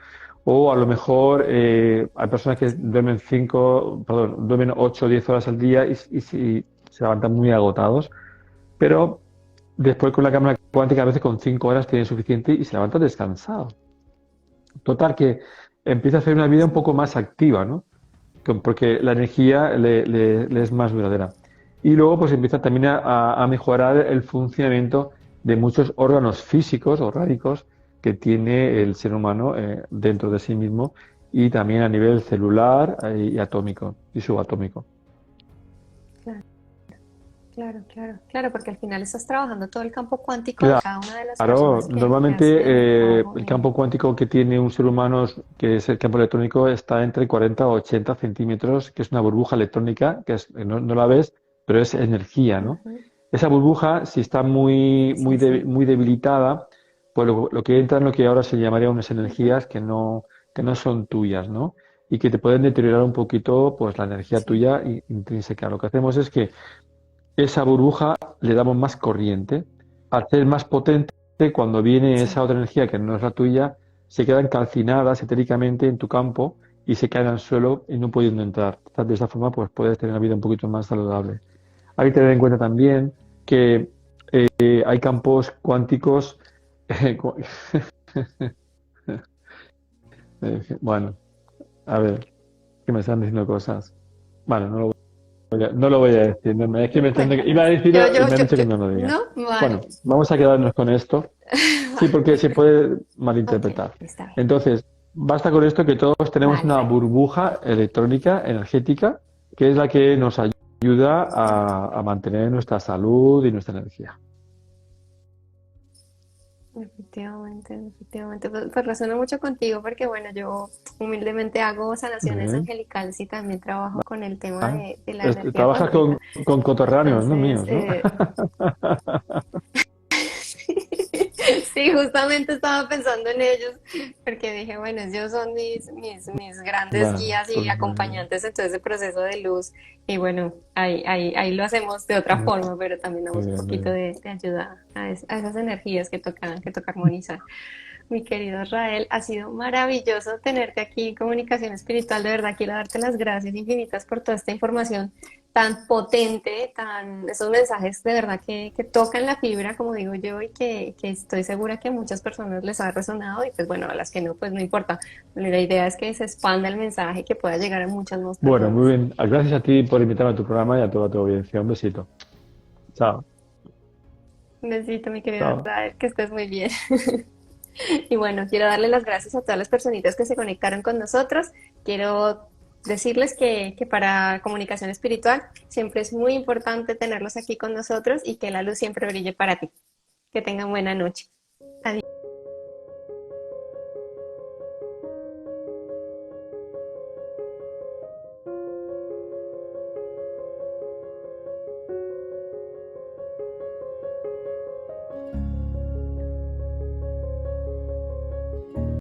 O a lo mejor hay personas que duermen 8 o 10 horas al día y se levantan muy agotados, pero después con la cámara cuántica a veces con 5 horas tienen suficiente y se levantan descansados. Total, que empieza a hacer una vida un poco más activa, ¿no? Porque la energía le es más duradera. Y luego pues empieza también a mejorar el funcionamiento de muchos órganos físicos, orgánicos, que tiene el ser humano dentro de sí mismo y también a nivel celular y atómico y subatómico. Claro, claro, claro, porque al final estás trabajando todo el campo cuántico de Claro, cada una de las claro, personas que normalmente hacen el trabajo. el campo cuántico que tiene un ser humano, que es el campo electrónico, está entre 40 o 80 centímetros, que es una burbuja electrónica, no la ves, pero es energía, ¿no? Ujú. Esa burbuja, si está Sí, sí. muy debilitada, pues lo que entra en lo que ahora se llamaría unas Ujú. energías que no son tuyas, ¿no? Y que te pueden deteriorar un poquito, pues, la energía Sí, tuya intrínseca. Lo que hacemos es que esa burbuja le damos más corriente. Al ser más potente, cuando viene esa sí. otra energía que no es la tuya, se quedan calcinadas etéricamente en tu campo y se caen al suelo y no pudiendo entrar. De esa forma, pues puedes tener una vida un poquito más saludable. Hay que tener en cuenta también que hay campos cuánticos. eh, cu- bueno, a ver, que me están diciendo cosas. Vale, no lo voy a decir. Es que iba a Cuéntanos. decirlo y me han dicho que no lo diga. ¿No? Bueno, Vale. vamos a quedarnos con esto. Sí, porque se puede Ok, malinterpretar. está bien. Entonces, basta con esto que todos tenemos Vale, una vale. burbuja electrónica, energética, que es la que nos ayuda a mantener nuestra salud y nuestra energía. Efectivamente, efectivamente. Pues resueno mucho contigo porque, bueno, yo humildemente hago Muy sanaciones bien. angelicales y también trabajo con el tema de la energía Trabajas cuántica. con coterráneos, no Entonces, míos, ¿no? sí, justamente estaba pensando en ellos, porque dije, bueno, ellos son mis grandes Bueno, guías y pues muy bien. acompañantes en todo ese proceso de luz. Y bueno, ahí lo hacemos de otra Muy forma, pero también damos un bien, muy poquito bien. de ayuda a esas energías que toca armonizar. Mi querido Israel, ha sido maravilloso tenerte aquí en Comunicación Espiritual. De verdad, quiero darte las gracias infinitas por toda esta información tan potente, esos mensajes de verdad que tocan la fibra, como digo yo, y que estoy segura que a muchas personas les ha resonado y pues bueno, a las que no, pues no importa. La idea es que se expanda el mensaje y que pueda llegar a muchas más Bueno, muy personas. bien. Gracias a ti por invitarme a tu programa y a toda tu audiencia. Un besito. Chao. Un besito, mi querido Chao. Israel, que estés muy bien. Y bueno, quiero darle las gracias a todas las personitas que se conectaron con nosotros. Quiero decirles que para comunicación espiritual siempre es muy importante tenerlos aquí con nosotros y que la luz siempre brille para ti. Que tengan buena noche.